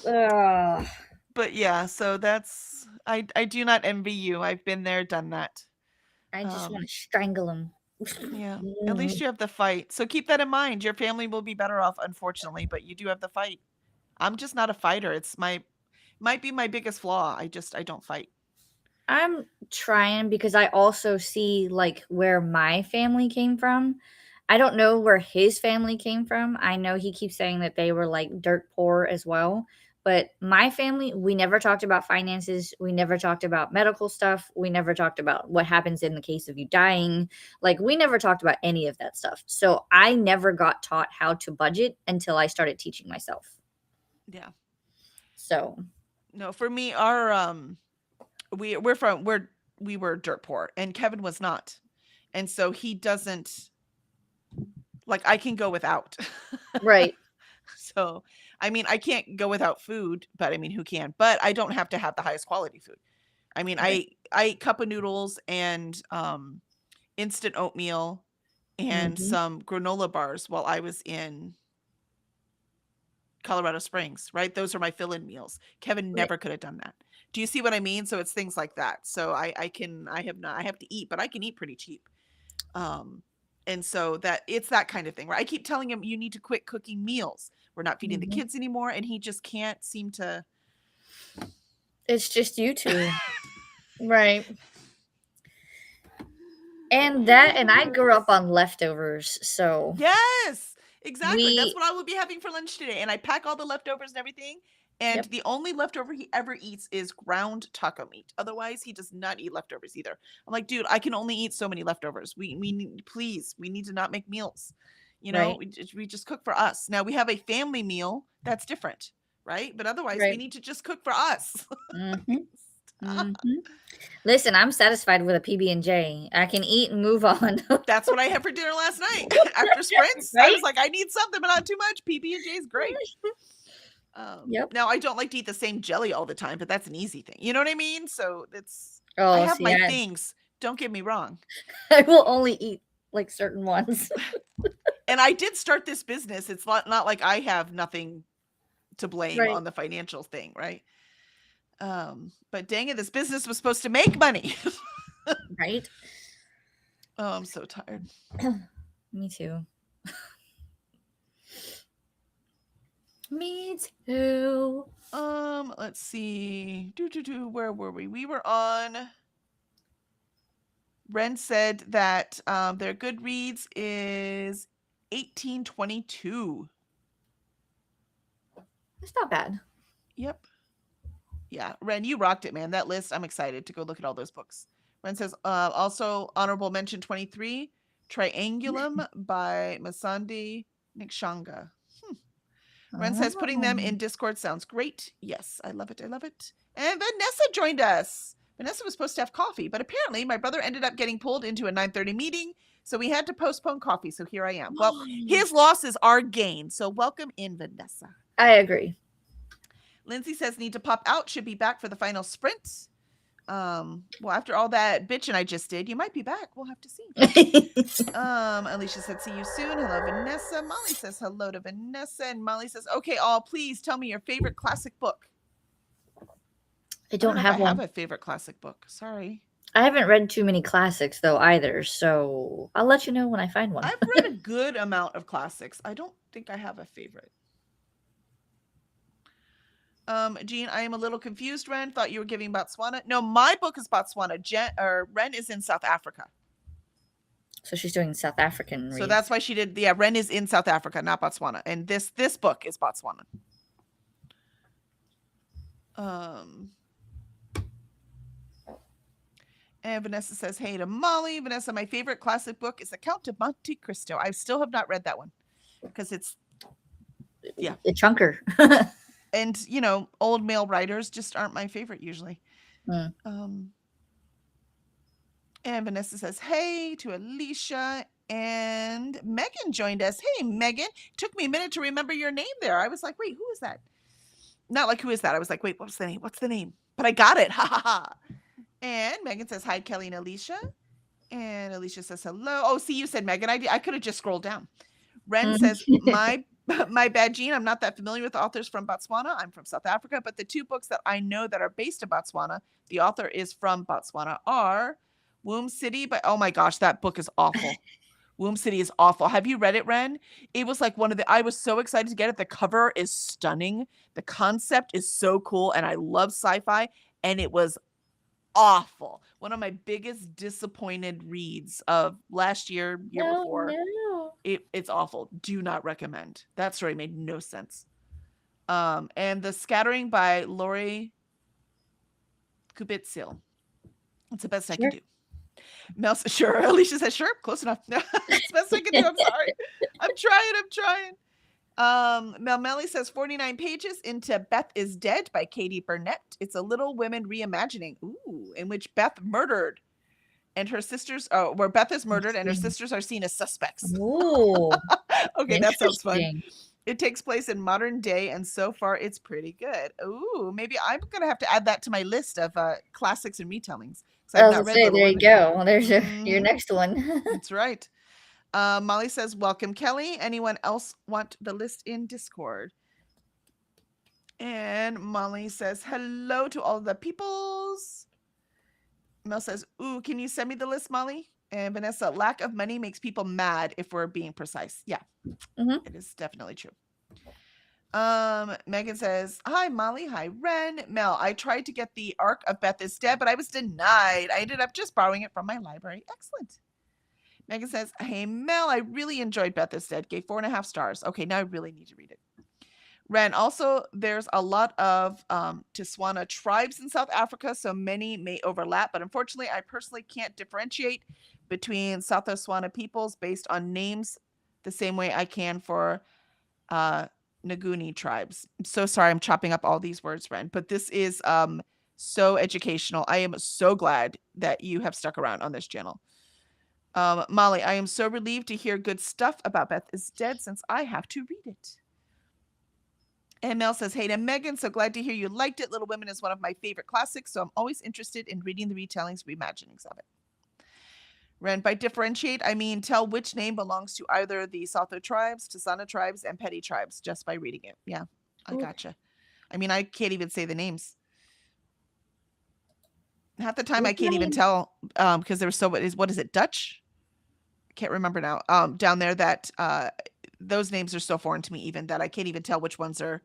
Ugh. but yeah, so that's I do not envy you. I've been there, done that. I just Um, want to strangle him. yeah. At least you have the fight. So keep that in mind. Your family will be better off, unfortunately, but you do have the fight. I'm just not a fighter. It's might be my biggest flaw. I don't fight. I'm trying because I also see like where my family came from. I don't know where his family came from. I know he keeps saying that they were like dirt poor as well. But my family, we never talked about finances. We never talked about medical stuff. We never talked about what happens in the case of you dying. Like, we never talked about any of that stuff. So I never got taught how to budget until I started teaching myself. Yeah. So, No, for me, we were dirt poor and Kevin was not. And so he doesn't like I can go without. right. So, I mean, I can't go without food, but I mean, who can? But I don't have to have the highest quality food. I mean, Right. I eat cup of noodles and instant oatmeal and Hmm. some granola bars while I was in Colorado Springs, right? Those are my fill-in meals. Kevin Right. never could have done that. Do you see what I mean? So it's things like that. So I have to eat, but I can eat pretty cheap. And so that it's that kind of thing where I keep telling him you need to quit cooking meals. We're not feeding the Hmm. kids anymore, and he just can't seem to. It's just you two. Right. And I grew up on leftovers. So Yes, exactly. That's we, what I will be having for lunch today, and I pack all the leftovers and everything. And yep. the only leftover he ever eats is ground taco meat. Otherwise, he does not eat leftovers either. I'm like, dude, I can only eat so many leftovers. We need, please, we need to not make meals. You know, Right. we just cook for us. Now we have a family meal that's different, right? But otherwise, we Right. need to just cook for us. Hmm. Hmm. Listen, I'm satisfied with a PB&J. I can eat and move on. That's what I had for dinner last night after sprints. I Right. was like, I need something, but not too much. PB&J is great. Yep. Now I don't like to eat the same jelly all the time, but that's an easy thing. You know what I mean? So it's I Oh, have see, my things. Don't get me wrong. I will only eat like certain ones. And I did start this business. It's not like I have nothing to blame Right. on the financial thing, right? But dang it, this business was supposed to make money. Right. Oh, I'm so tired. Me too. Me too. Let's see. Where were we? We were on. Ren said that their Goodreads is 1822. It's not bad. Yep. Yeah, Ren, you rocked it, man. That list, I'm excited to go look at all those books. Ren says, also honorable mention 23, Triangulum by Masandi Nikshanga. Ren says, putting them in Discord sounds great. Yes, I love it. I love it. And Vanessa joined us. Vanessa was supposed to have coffee, but apparently my brother ended up getting pulled into a 9:30 meeting, so we had to postpone coffee. So here I am. Well, his loss is our gain. So welcome in, Vanessa. I agree. Lindsay says need to pop out. Should be back for the final sprint. Well, after all that bitching I just did, you might be back. We'll have to see. Alicia said, see you soon. Hello, Vanessa. Molly says hello to Vanessa. And Molly says, okay, all please tell me your favorite classic book. I don't know if have I one. have a favorite classic book. Sorry. I haven't read too many classics though either, so I'll let you know when I find one. I've read a good amount of classics. I don't think I have a favorite. Jean, I am a little confused, Ren. Thought you were giving Botswana. No, my book is Botswana. Ren is in South Africa. So she's doing South African. So that's why she did. Yeah, Ren is in South Africa, not Botswana. And this book is Botswana. And Vanessa says, hey to Molly. Vanessa, my favorite classic book is The Count of Monte Cristo. I still have not read that one because it's, yeah. A chunker. And, you know, old male writers just aren't my favorite usually. Mm. And Vanessa says, hey to Alicia. And Megan joined us. Hey, Megan. Took me a minute to remember your name there. I was like, wait, who is that? Not like, who is that? I was like, wait, what's the name? What's the name? But I got it. Ha ha ha. And Megan says, hi, Kelly and Alicia. And Alicia says, hello. Oh, see, you said Megan. I could have just scrolled down. Ren says, my bad, Jean. I'm not that familiar with authors from Botswana. I'm from South Africa. But the two books that I know that are based in Botswana, the author is from Botswana, are Womb City. But oh my gosh, that book is awful. Womb City is awful. Have you read it, Ren? It was like I was so excited to get it. The cover is stunning. The concept is so cool. And I love sci-fi. And it was awful. One of my biggest disappointed reads of last year before. No. It's awful. Do not recommend. That story made no sense. And The Scattering by Lori Kubitsil. It's the best I can do. Mel says, sure. Alicia says, sure. Close enough. It's the best I can do. I'm sorry. I'm trying. Melmelly says 49 pages into Beth is Dead by Katie Burnett. It's a Little Women reimagining. Ooh, in which Beth murdered and her sisters, where Beth is murdered and her sisters are seen as suspects. Ooh. Okay, that sounds fun. It takes place in modern day, and so far it's pretty good. Ooh, maybe I'm gonna have to add that to my list of classics and retellings. I was gonna say, there you go. Well, there's your next one. That's right. Molly says, welcome, Kelly. Anyone else want the list in Discord? And Molly says, hello to all the peoples. Mel says, ooh, can you send me the list, Molly? And Vanessa, lack of money makes people mad if we're being precise. Yeah, It is definitely true. Megan says, hi, Molly. Hi, Ren. Mel, I tried to get the Ark of Beth is Dead, but I was denied. I ended up just borrowing it from my library. Excellent. Megan says, hey, Mel, I really enjoyed Beth is Dead. Gave 4.5 stars. Okay, now I really need to read it. Ren, also, there's a lot of Tswana tribes in South Africa, so many may overlap. But unfortunately, I personally can't differentiate between South Tswana peoples based on names the same way I can for Nguni tribes. I'm so sorry I'm chopping up all these words, Ren, but this is so educational. I am so glad that you have stuck around on this channel. Molly, I am so relieved to hear good stuff about Beth is Dead since I have to read it. And Mel says, hey to Megan, so glad to hear you liked it. Little Women is one of my favorite classics, so I'm always interested in reading the retellings, reimaginings of it. Ren, by differentiate, I mean tell which name belongs to either the Sotho tribes, Tswana tribes, and Petty tribes just by reading it. Yeah, I gotcha. I mean, I can't even say the names. Half the time I can't even tell because there was so what is it, Dutch? I can't remember now. Down there that those names are so foreign to me even that I can't even tell which ones are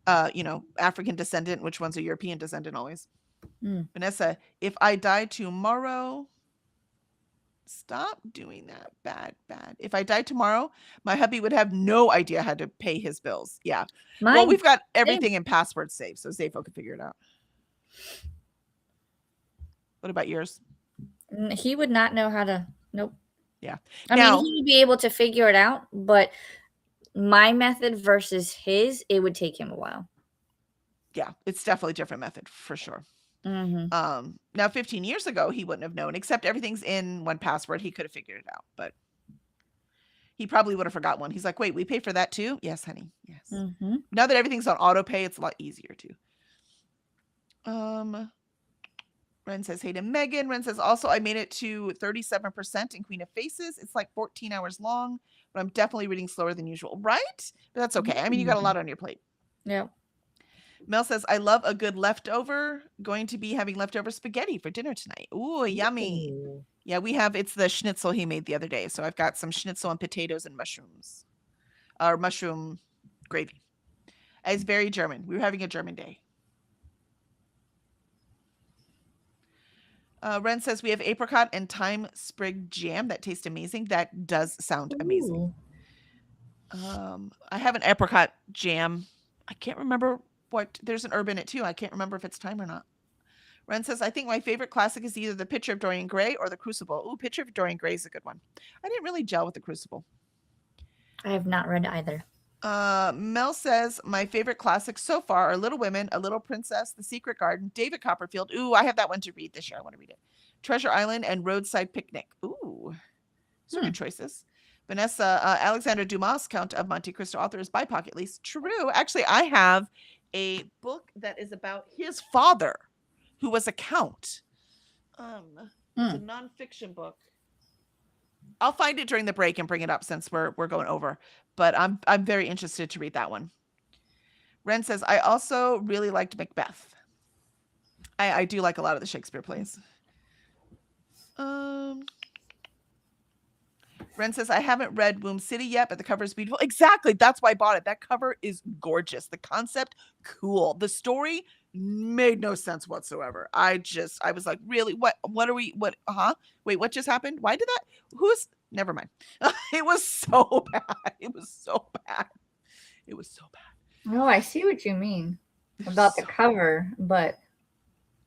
African descendant, which ones are European descendant always. Vanessa, if I die tomorrow, stop doing that. Bad. If I die tomorrow, my hubby would have no idea how to pay his bills. Yeah. Well, we've got everything in password saved, so Zafo can figure it out. What about yours? He would not know how to. Nope. Yeah. I mean, he would be able to figure it out, but my method versus his, it would take him a while. Yeah, it's definitely a different method for sure. Now 15 years ago, he wouldn't have known, except everything's in 1Password. He could have figured it out, but He probably would have forgot one. He's like, wait, we pay for that too? Yes, honey. Yes. Mm-hmm. Now that everything's on auto pay, it's a lot easier too. Ren says, hey to Megan. Ren says, also, I made it to 37% in Queen of Faces. It's like 14 hours long, but I'm definitely reading slower than usual. Right? But that's okay. I mean, you got a lot on your plate. Yep. Mel says, I love a good leftover. Going to be having leftover spaghetti for dinner tonight. Ooh, yummy. Ooh. Yeah, it's the schnitzel he made the other day. So I've got some schnitzel and potatoes and mushrooms. Or mushroom gravy. It's very German. We were having a German day. Ren says, we have apricot and thyme sprig jam. That tastes amazing. That does sound amazing. Ooh. I have an apricot jam. I can't remember there's an herb in it too. I can't remember if it's thyme or not. Ren says, I think my favorite classic is either The Picture of Dorian Gray or The Crucible. Ooh, Picture of Dorian Gray is a good one. I didn't really gel with The Crucible. I have not read either. Mel says, my favorite classics so far are Little Women, A Little Princess, The Secret Garden, David Copperfield. Ooh, I have that one to read this year. I want to read it. Treasure Island and Roadside Picnic. Ooh, those are good choices. Vanessa, Alexander Dumas, Count of Monte Cristo author, is BIPOC at least. True. Actually, I have a book that is about his father, who was a count. It's a nonfiction book. I'll find it during the break and bring it up since we're going over. But I'm very interested to read that one. Ren says, I also really liked Macbeth. I do like a lot of the Shakespeare plays. Ren says, I haven't read Womb City yet, but the cover is beautiful. Exactly. That's why I bought it. That cover is gorgeous. The concept, cool. The story made no sense whatsoever. I was like, really? What are we, wait, what just happened? Why did that? Never mind. It was so bad. It was so bad. It was so bad. Oh, I see what you mean about the cover, but.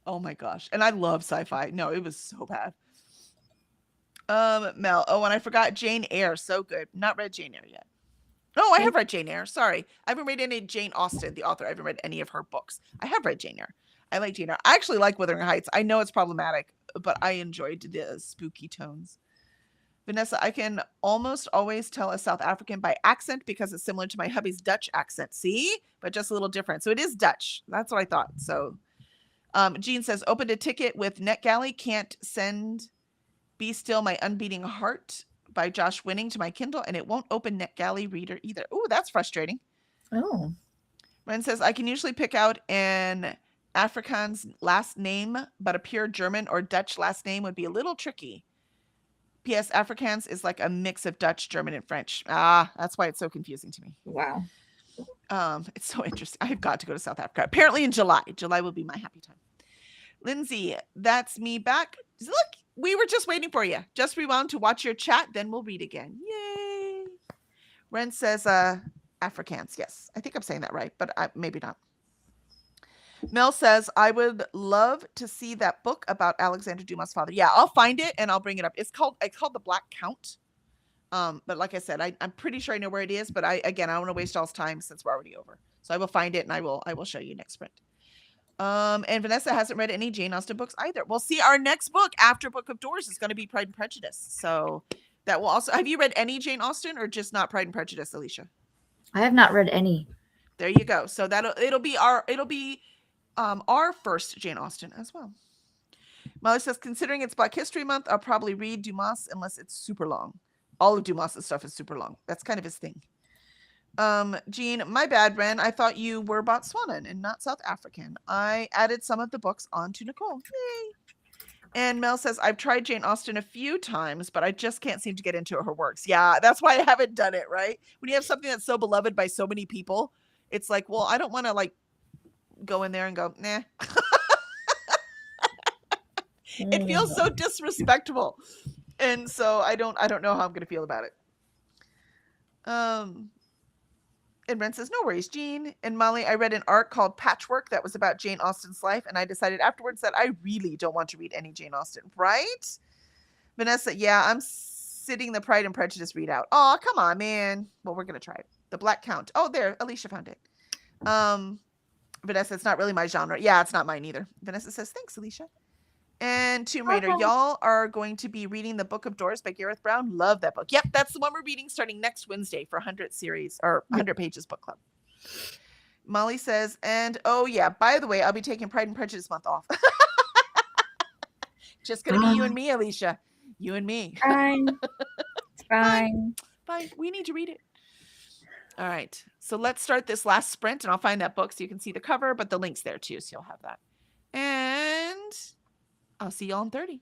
Oh my gosh. And I love sci-fi. No, it was so bad. Mel. Oh, and I forgot Jane Eyre. So good. Not read Jane Eyre yet. No, I have read Jane Eyre. Sorry. I haven't read any Jane Austen, the author. I haven't read any of her books. I have read Jane Eyre. I like Jane Eyre. I actually like Wuthering Heights. I know it's problematic, but I enjoyed the spooky tones. Vanessa, I can almost always tell a South African by accent because it's similar to my hubby's Dutch accent. See? But just a little different. So it is Dutch. That's what I thought. So Jean says, opened a ticket with NetGalley. Can't send Be Still My Unbeating Heart by Josh Winning to my Kindle, and it won't open NetGalley Reader either. Ooh, that's frustrating. Oh. Ren says, I can usually pick out an Afrikaans last name, but a pure German or Dutch last name would be a little tricky. P.S. Afrikaans is like a mix of Dutch, German, and French. That's why it's so confusing to me. Wow. It's so interesting. I've got to go to South Africa. Apparently in July. July will be my happy time. Lindsay, that's me back. Look, we were just waiting for you. Just rewound to watch your chat, then we'll read again. Yay. Ren says Afrikaans. Yes, I think I'm saying that right, but maybe not. Mel says, I would love to see that book about Alexander Dumas' father. Yeah, I'll find it and I'll bring it up. It's called The Black Count. But like I said, I'm pretty sure I know where it is, but I don't want to waste y'all's time since we're already over. So I will find it and I will show you next sprint. And Vanessa hasn't read any Jane Austen books either. We'll see, our next book after Book of Doors is going to be Pride and Prejudice. So that will also, have you read any Jane Austen or just not Pride and Prejudice, Alicia? I have not read any. There you go. So it'll be our first Jane Austen as well. Molly says, considering it's Black History Month, I'll probably read Dumas unless it's super long. All of Dumas' stuff is super long. That's kind of his thing. Jean, my bad, Ren. I thought you were Botswanan and not South African. I added some of the books onto Nicole. Yay. And Mel says, I've tried Jane Austen a few times, but I just can't seem to get into her works. Yeah, that's why I haven't done it, right? When you have something that's so beloved by so many people, it's like, well, I don't want to go in there and go, nah. It feels so disrespectful. And so I don't know how I'm going to feel about it. And Ren says, no worries, Jean. And Molly, I read an arc called Patchwork that was about Jane Austen's life, and I decided afterwards that I really don't want to read any Jane Austen, right? Vanessa, yeah, I'm sitting the Pride and Prejudice readout. Oh, come on, man. Well, we're going to try it. The Black Count. Oh, there. Alicia found it. Vanessa, it's not really my genre. Yeah, it's not mine either. Vanessa says, thanks, Alicia. And Tomb Raider. Okay. Y'all are going to be reading The Book of Doors by Gareth Brown. Love that book. Yep, that's the one we're reading starting next Wednesday for 100 series or 100 pages book club. Molly says, and oh yeah, by the way, I'll be taking Pride and Prejudice month off. Just gonna be you and me, Alicia. You and me. Fine. It's fine. Fine. We need to read it. All right. So let's start this last sprint, and I'll find that book so you can see the cover, but the link's there too, so you'll have that. And I'll see y'all in 30.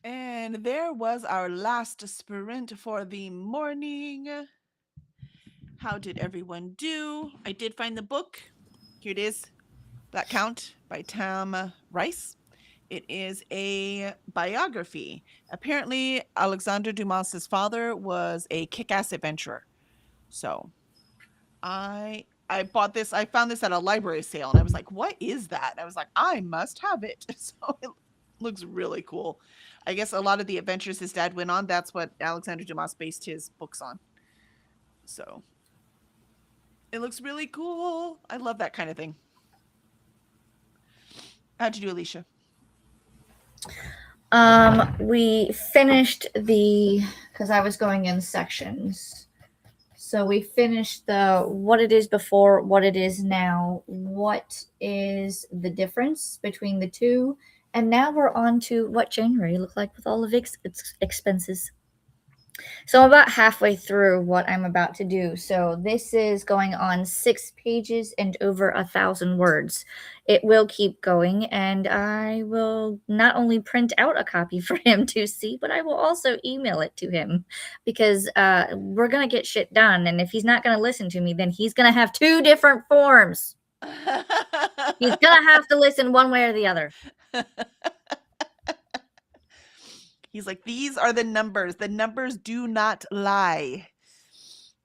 And there was our last sprint for the morning. How did everyone do? I did find the book. Here it is, Black Count by Tam Rice. It is a biography. Apparently, Alexandre Dumas's father was a kick-ass adventurer. So I bought this. I found this at a library sale, and I was like, "What is that?" And I was like, "I must have it." So it looks really cool. I guess a lot of the adventures his dad went on, that's what Alexandre Dumas based his books on. So it looks really cool. I love that kind of thing. How'd you do, Alicia? We finished because I was going in sections. So we finished the what it is before, what it is now, what is the difference between the two, and now we're on to what January looked like with all of its expenses. So I'm about halfway through what I'm about to do. So this is going on 6 pages and over 1,000 words. It will keep going, and I will not only print out a copy for him to see, but I will also email it to him because we're going to get shit done. And if he's not going to listen to me, then he's going to have 2 different forms. He's going to have to listen one way or the other. He's like, these are the numbers. The numbers do not lie.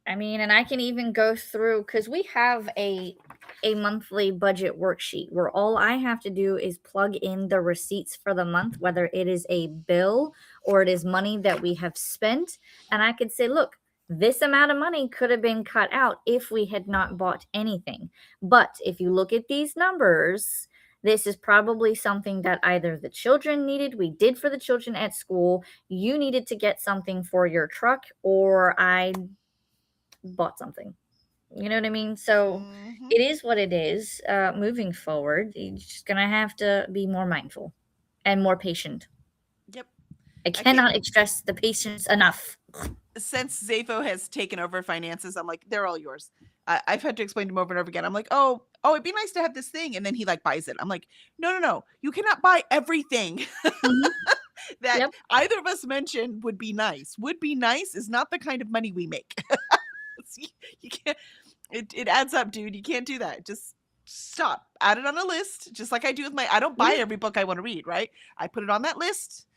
I mean, and I can even go through because we have a monthly budget worksheet where all I have to do is plug in the receipts for the month, whether it is a bill or it is money that we have spent. And I could say, look, this amount of money could have been cut out if we had not bought anything. But if you look at these numbers, this is probably something that either the children needed, we did for the children at school, you needed to get something for your truck, or I bought something. You know what I mean? So it is what it is. Moving forward, you're just going to have to be more mindful and more patient. Yep. I cannot express the patience enough. Since Zafo has taken over finances, I'm like, they're all yours. I've had to explain to him over and over again. I'm like, oh, it'd be nice to have this thing. And then he like buys it. I'm like, no. You cannot buy everything that either of us mentioned would be nice. Would be nice is not the kind of money we make. You can't, it adds up, dude. You can't do that. Just stop. Add it on a list. Just like I do with I don't buy every book I want to read, right? I put it on that list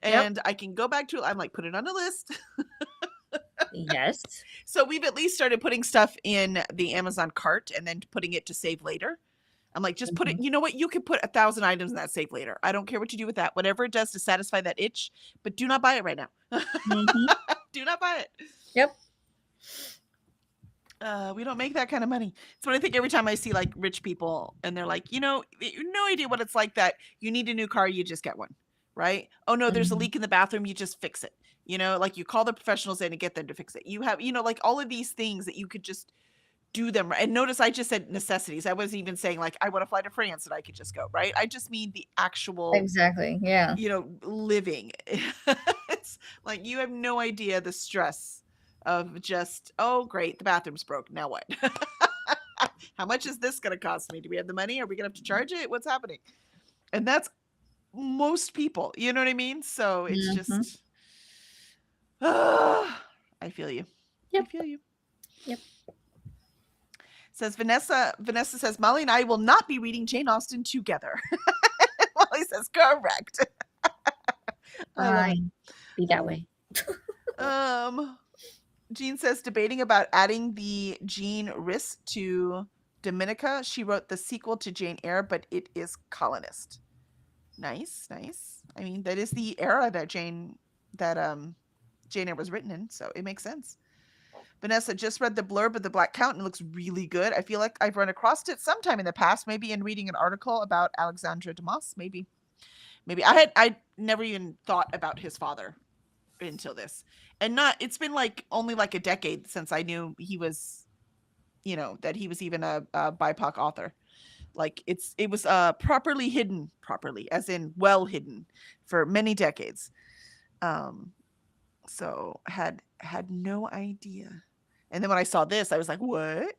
and I can go back to it. I'm like, put it on a list. Yes. So we've at least started putting stuff in the Amazon cart and then putting it to save later. I'm like, just put it, you know what? You can put 1,000 items in that save later. I don't care what you do with that. Whatever it does to satisfy that itch, but do not buy it right now. Do not buy it. Yep. We don't make that kind of money. So I think every time I see like rich people and they're like, no idea what it's like that you need a new car, you just get one, right? Oh no, there's a leak in the bathroom, you just fix it. Like you call the professionals in and get them to fix it. You have, like all of these things that you could just do them. And notice I just said necessities. I wasn't even saying like, I want to fly to France and I could just go, right? I just mean the actual, exactly. Yeah. Living. It's like, you have no idea the stress of just, oh great, the bathroom's broke, now what? How much is this going to cost me? Do we have the money? Are we going to have to charge it? What's happening? And that's most people, you know what I mean? So it's just I feel you. Yep. I feel you. Yep. Says Vanessa says Molly and I will not be reading Jane Austen together. Molly says correct. Be that way. Jean says debating about adding the Jean Rhys to Dominica. She wrote the sequel to Jane Eyre, but it is colonist. Nice. I mean, that is the era that Jane Eyre was written in, so it makes sense. Vanessa just read the blurb of the Black Count and it looks really good. I feel like I've run across it sometime in the past, maybe in reading an article about Alexandre Dumas. Maybe I never even thought about his father until this, and it's been like only like a decade since I knew he was, that he was even a BIPOC author. Like it was properly hidden, as in well hidden, for many decades. So had no idea. And then when I saw this, I was like, what?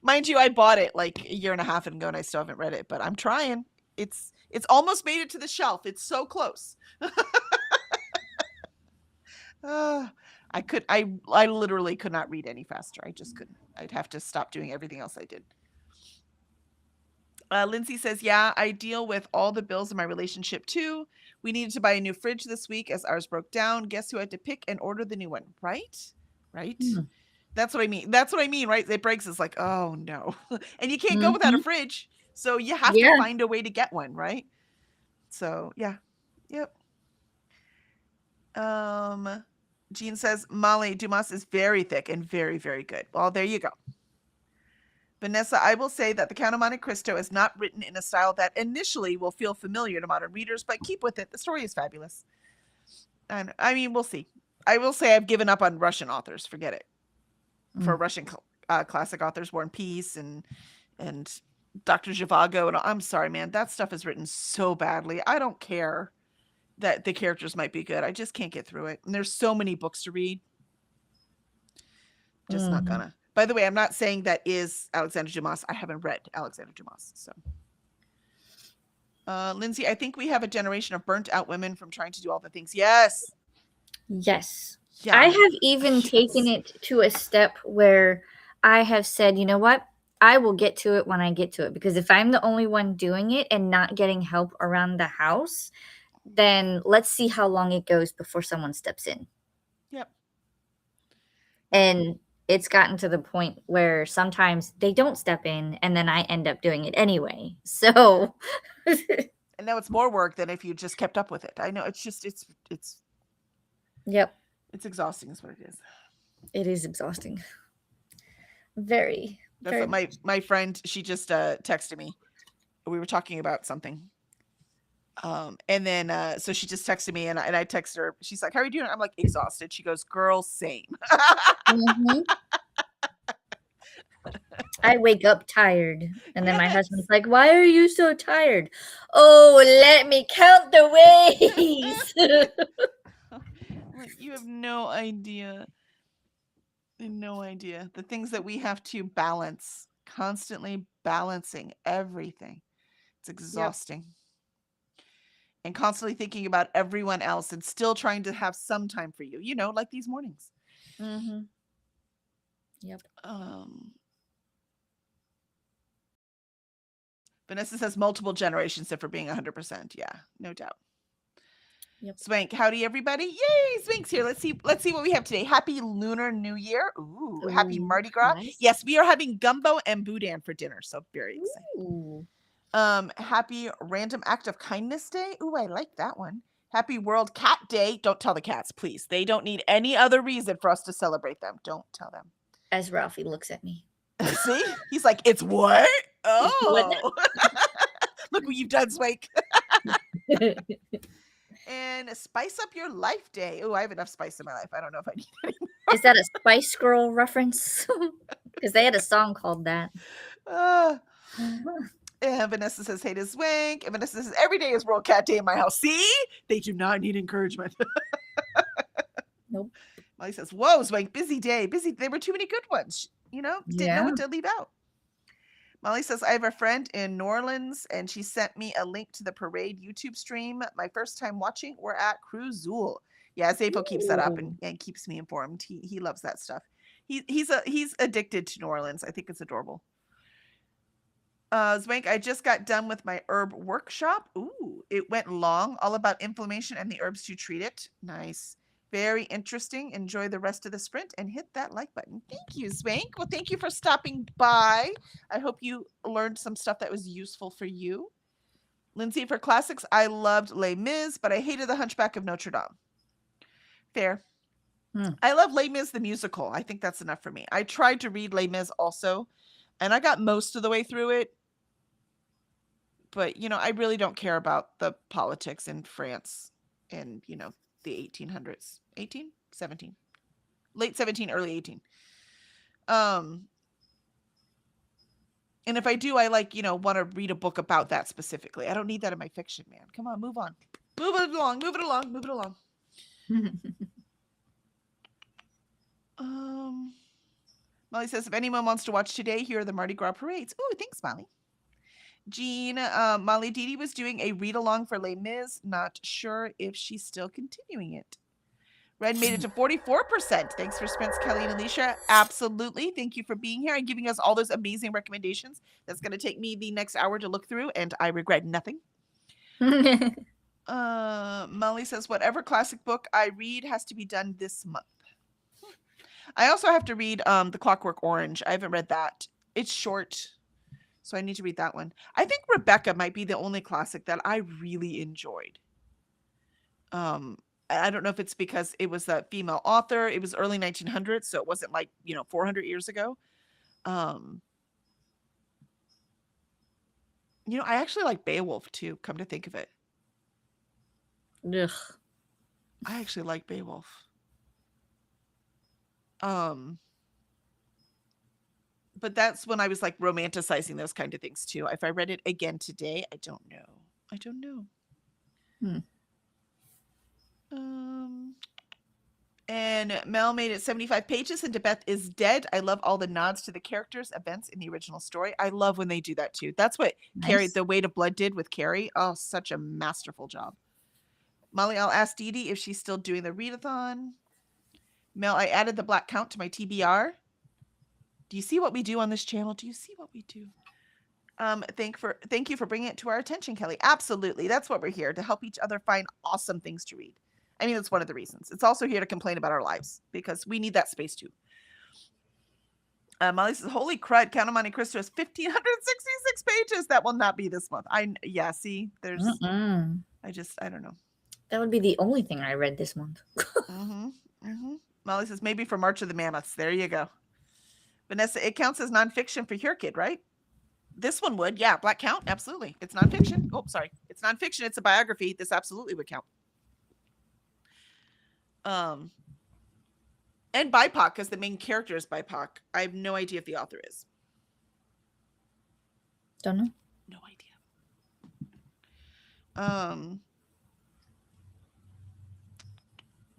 Mind you, I bought it like a year and a half ago and I still haven't read it, but I'm trying. It's almost made it to the shelf. It's so close. I literally could not read any faster. I just couldn't. I'd have to stop doing everything else I did. Lindsay says, yeah, I deal with all the bills in my relationship too. We needed to buy a new fridge this week as ours broke down. Guess who had to pick and order the new one? Right? That's what I mean. That's what I mean, right? It breaks. It's like, oh no. And you can't go without a fridge. So you have to find a way to get one, right? So yeah. Yep. Jean says, Molly Dumas is very thick and very, very good. Well, there you go. Vanessa, I will say that The Count of Monte Cristo is not written in a style that initially will feel familiar to modern readers, but keep with it. The story is fabulous. And I mean, we'll see. I will say I've given up on Russian authors. Forget it. For Russian classic authors, War and Peace and Dr. Zhivago. And I'm sorry, man. That stuff is written so badly. I don't care that the characters might be good. I just can't get through it. And there's so many books to read. Just not gonna. By the way, I'm not saying that is Alexander Dumas. I haven't read Alexander Dumas. So, Lindsay, I think we have a generation of burnt out women from trying to do all the things. Yes. Yes. Yeah. I have even taken it to a step where I have said, you know what? I will get to it when I get to it. Because if I'm the only one doing it and not getting help around the house, then let's see how long it goes before someone steps in. Yep. And it's gotten to the point where sometimes they don't step in and then I end up doing it anyway. So. And now it's more work than if you just kept up with it. I know it's just, it's. Yep. It's exhausting is what it is. It is exhausting. Very. That's very what my friend, she just texted me. We were talking about something. And then so she just texted me and I texted her. She's like, how are you doing? I'm like, exhausted. She goes, girl, same. I wake up tired. And then my husband's like, why are you so tired? Oh, let me count the ways. Like, you have no idea. No idea. The things that we have to balance, constantly balancing everything. It's exhausting. And constantly thinking about everyone else and still trying to have some time for you, like these mornings. Yep. Vanessa says multiple generations if we're being 100%. Yeah, no doubt. Yep. Swank, howdy everybody. Yay, Swank's here. Let's see what we have today. Happy Lunar New Year. Ooh, happy Mardi Gras. Nice. Yes, we are having gumbo and boudin for dinner, so very exciting. Happy Random Act of Kindness Day. Ooh, I like that one. Happy World Cat Day. Don't tell the cats, please. They don't need any other reason for us to celebrate them. Don't tell them. As Ralphie looks at me. See? He's like, it's what? Oh. Look what you've done, Swank. And Spice Up Your Life Day. Oh, I have enough spice in my life. I don't know if I need any more. Is that a Spice Girl reference? Because they had a song called that. And Vanessa says, hey to Swank. And Vanessa says, every day is World Cat Day in my house. See? They do not need encouragement. Nope. Molly says, whoa, Swank, busy day. Busy. There were too many good ones. Didn't know what to leave out. Molly says, I have a friend in New Orleans, and she sent me a link to the parade YouTube stream. My first time watching, we're at Cruzul. Yeah, Zapo keeps that up and keeps me informed. He loves that stuff. He's addicted to New Orleans. I think it's adorable. Zwank, I just got done with my herb workshop. Ooh, it went long, all about inflammation and the herbs to treat it. Nice. Very interesting. Enjoy the rest of the sprint and hit that like button. Thank you, Zwank. Well, thank you for stopping by. I hope you learned some stuff that was useful for you. Lindsay, for classics, I loved Les Mis, but I hated The Hunchback of Notre Dame. Fair. I love Les Mis, the musical. I think that's enough for me. I tried to read Les Mis also, and I got most of the way through it. But, I really don't care about the politics in France and, the 1800s. 18? 17. Late 17, early 18. And if I do, I want to read a book about that specifically. I don't need that in my fiction, man. Come on, move on. Move it along. Molly says, if anyone wants to watch today, here are the Mardi Gras parades. Ooh, thanks, Molly. Jean, Molly Didi was doing a read along for Les Mis. Not sure if she's still continuing it. Red made it to 44%. Thanks for Spence, Kelly, and Alicia. Absolutely. Thank you for being here and giving us all those amazing recommendations. That's going to take me the next hour to look through, and I regret nothing. Molly says, whatever classic book I read has to be done this month. I also have to read The Clockwork Orange. I haven't read that. It's short, so I need to read that one. I think Rebecca might be the only classic that I really enjoyed. I don't know if it's because it was a female author. It was early 1900s, so it wasn't like, 400 years ago. I actually like Beowulf too, come to think of it. Ugh. I actually like Beowulf. But that's when I was like romanticizing those kind of things too. If I read it again today, I don't know. And Mel made it 75 pages and Beth is dead. I love all the nods to the characters, events in the original story. I love when they do that too. That's what Carrie, Nice. The Weight of Blood did with Carrie. Oh, such a masterful job. Molly, I'll ask Dee Dee if she's still doing the readathon. Mel, I added the Black Count to my TBR. Do you see what we do on this channel? Do you see what we do? Thank you for bringing it to our attention, Kelly. Absolutely. That's what we're here, to help each other find awesome things to read. I mean, that's one of the reasons. It's also here to complain about our lives because we need that space too. Molly says, holy crud, Count of Monte Cristo is 1,566 pages. That will not be this month. See, there's, I don't know. That would be the only thing I read this month. Molly says, maybe for March of the Mammoths. There you go. Vanessa, it counts as nonfiction for your kid, right? This one would. Yeah, Black Count. Absolutely. It's nonfiction. Oh, sorry. It's nonfiction. It's a biography. This absolutely would count. And BIPOC, because the main character is BIPOC. I have no idea if the author is. Don't know. No idea.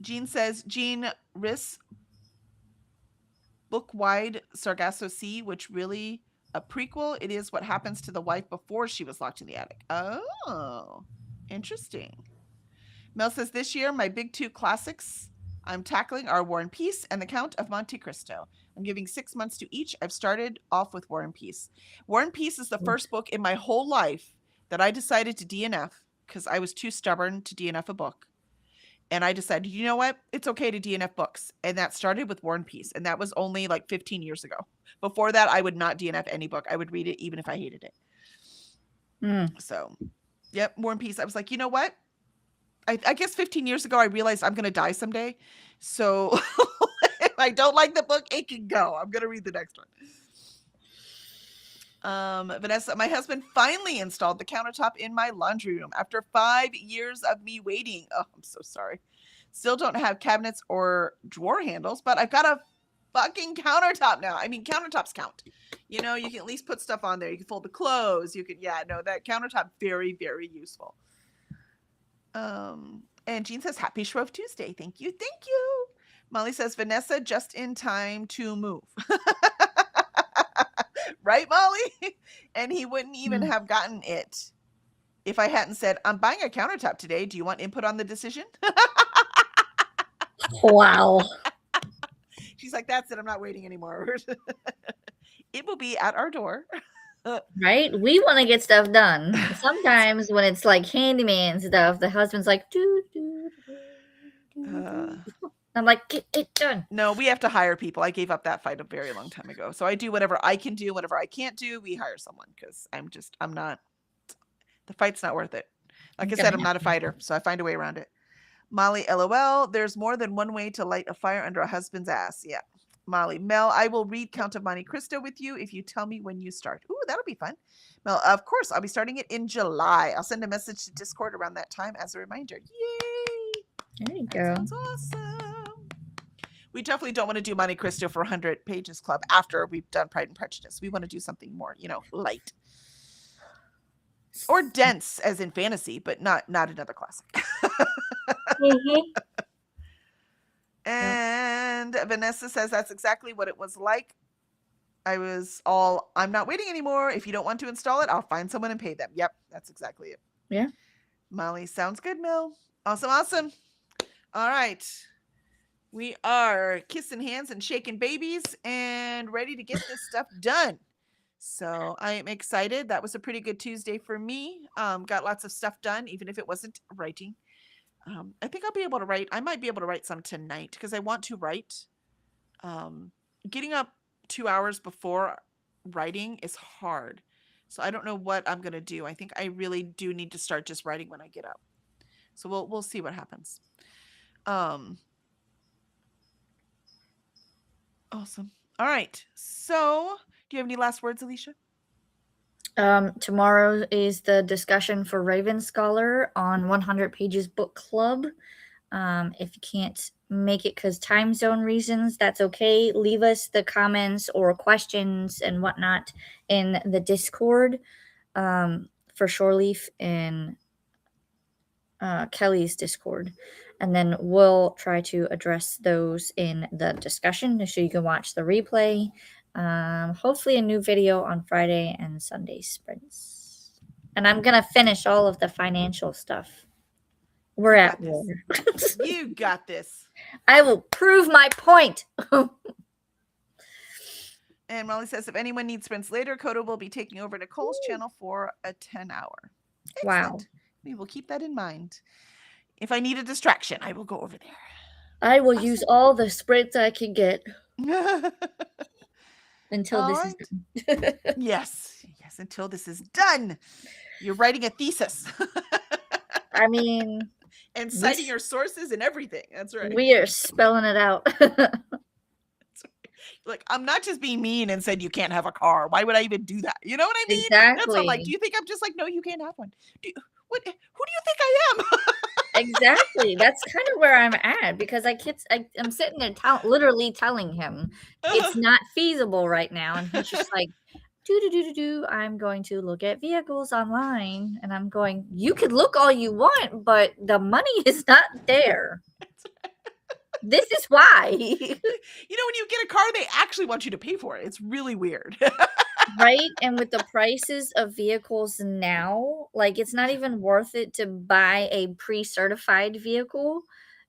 Jean says, Jean Riss book wide Sargasso Sea, which really a prequel. It is what happens to the wife before she was locked in the attic. Oh, interesting. Mel says, this year, my big two classics I'm tackling are War and Peace and The Count of Monte Cristo. I'm giving 6 months to each. I've started off with War and Peace. War and Peace is the first book in my whole life that I decided to DNF because I was too stubborn to DNF a book. And I decided, you know what? It's okay to DNF books. And that started with War and Peace. And that was only like 15 years ago. Before that, I would not DNF any book. I would read it even if I hated it. So, yep, War and Peace. I was like, you know what? I guess 15 years ago, I realized I'm going to die someday. So if I don't like the book, it can go. I'm going to read the next one. Vanessa, my husband finally installed the countertop in my laundry room after 5 years of me waiting. Oh, I'm so sorry. Still don't have cabinets or drawer handles, but I've got a fucking countertop now. I mean, countertops count. You can at least put stuff on there. You can fold the clothes. That countertop, very, very useful. And Jean says, happy Shrove Tuesday. Thank you. Molly says, Vanessa, just in time to move. Right, Molly? And he wouldn't even have gotten it if I hadn't said, I'm buying a countertop today. Do you want input on the decision? Wow. She's like, that's it. I'm not waiting anymore. It will be at our door. Right? We want to get stuff done. Sometimes when it's like handyman stuff, the husband's like, do. I'm like, get it done. No, we have to hire people. I gave up that fight a very long time ago. So I do whatever I can do. Whatever I can't do, we hire someone because I'm not, the fight's not worth it. Like I said, I'm not a fighter. So I find a way around it. Molly, LOL, there's more than one way to light a fire under a husband's ass. Yeah. Molly, Mel, I will read Count of Monte Cristo with you if you tell me when you start. Ooh, that'll be fun. Mel, of course, I'll be starting it in July. I'll send a message to Discord around that time as a reminder. Yay! There you go. Sounds awesome. We definitely don't want to do Monte Cristo for 100 Pages Club after we've done Pride and Prejudice. We want to do something more, light. Or dense, as in fantasy, but not another classic. And Vanessa says that's exactly what it was like. I was all, I'm not waiting anymore. If you don't want to install it, I'll find someone and pay them. Yep, that's exactly it. Yeah. Molly, sounds good, Mill. Awesome, awesome. All right. We are kissing hands and shaking babies and ready to get this stuff done. So I am excited. That was a pretty good Tuesday for me. Got lots of stuff done, even if it wasn't writing. I think I'll be able to write. I might be able to write some tonight because I want to write. Getting up 2 hours before writing is hard. So I don't know what I'm gonna do. I think I really do need to start just writing when I get up. So we'll see what happens. Awesome. All right. So do you have any last words, Alicia? Tomorrow is the discussion for Raven Scholar on 100 Pages Book Club. If you can't make it because time zone reasons, that's okay. Leave us the comments or questions and whatnot in the Discord for Shoreleaf and Kelly's Discord. And then we'll try to address those in the discussion so you can watch the replay. Hopefully a new video on Friday and Sunday sprints. And I'm going to finish all of the financial stuff. We're You at got war. You got this. I will prove my point. And Molly says, if anyone needs sprints later, Coda will be taking over Nicole's channel for a 10-hour. Wow. We will keep that in mind. If I need a distraction, I will go over there. I will use all the sprints I can get until All this right. is done. Yes, until this is done. You're writing a thesis. I mean, and citing your sources and everything. That's right. we are spelling it out. Like, I'm not just being mean and said you can't have a car. Why would I even do that? You know what I mean? Exactly. That's what I'm like. Do you think I'm just like, no, you can't have one? Who do you think I am? Exactly. That's kind of where I'm at because I'm sitting there literally telling him it's not feasible right now. And he's just like, I'm going to look at vehicles online. And I'm going, you could look all you want, but the money is not there. This is why. When you get a car, they actually want you to pay for it. It's really weird. Right? And with the prices of vehicles now, like it's not even worth it to buy a pre-certified vehicle.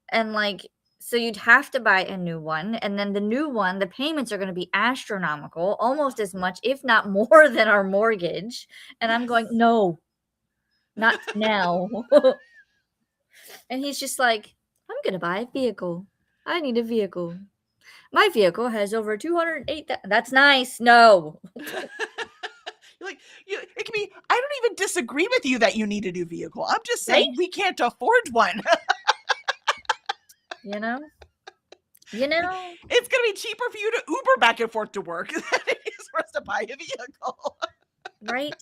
And like, so you'd have to buy a new one. And then the new one, the payments are going to be astronomical, almost as much, if not more than our mortgage. And I'm going, no, not now. And he's just like, I'm going to buy a vehicle. I need a vehicle. My vehicle has over 208. That's nice. No. You're like, it can be, I don't even disagree with you that you need a new vehicle. I'm just saying we can't afford one. You know? It's going to be cheaper for you to Uber back and forth to work than it is for us to buy a vehicle. Right?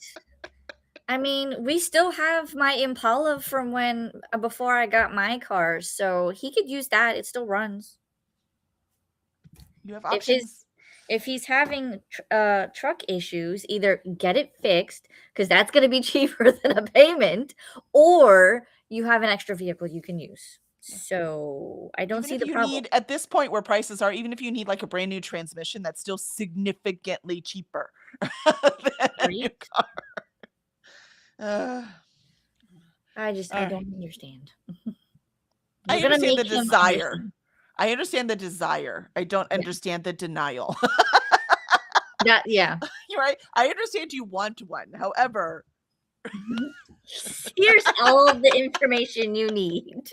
I mean, we still have my Impala from before I got my car, so he could use that. It still runs. You have options. If he's having truck issues, either get it fixed because that's going to be cheaper than a payment, or you have an extra vehicle you can use. So I don't see the problem. At this point where prices are, even if you need like a brand new transmission, that's still significantly cheaper than a new car. I don't understand. I understand the desire. I understand the desire. I don't understand the denial. Yeah. You're right. I understand you want one. However, here's all of the information you need.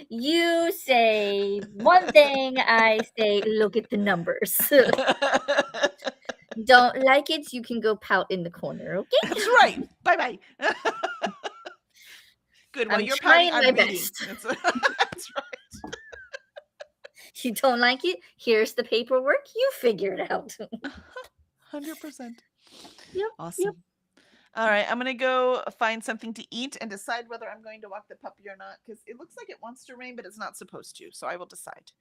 You say one thing, I say look at the numbers. Don't like it, you can go pout in the corner, okay? That's right. Bye-bye. Good. Well, you're trying pouting, my I'm best. That's right. You don't like it? Here's the paperwork. You figure it out. 100%. Yep. Awesome. Yep. All right. I'm going to go find something to eat and decide whether I'm going to walk the puppy or not because it looks like it wants to rain, but it's not supposed to. So I will decide.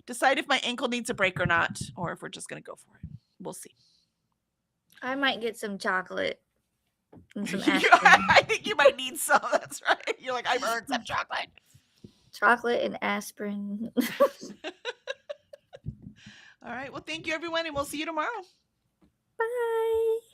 Decide if my ankle needs a break or not, or if we're just going to go for it. We'll see. I might get some chocolate and some I think you might need some. That's right. You're like, I've earned some chocolate. Chocolate and aspirin. All right. Well, thank you, everyone, and we'll see you tomorrow. Bye.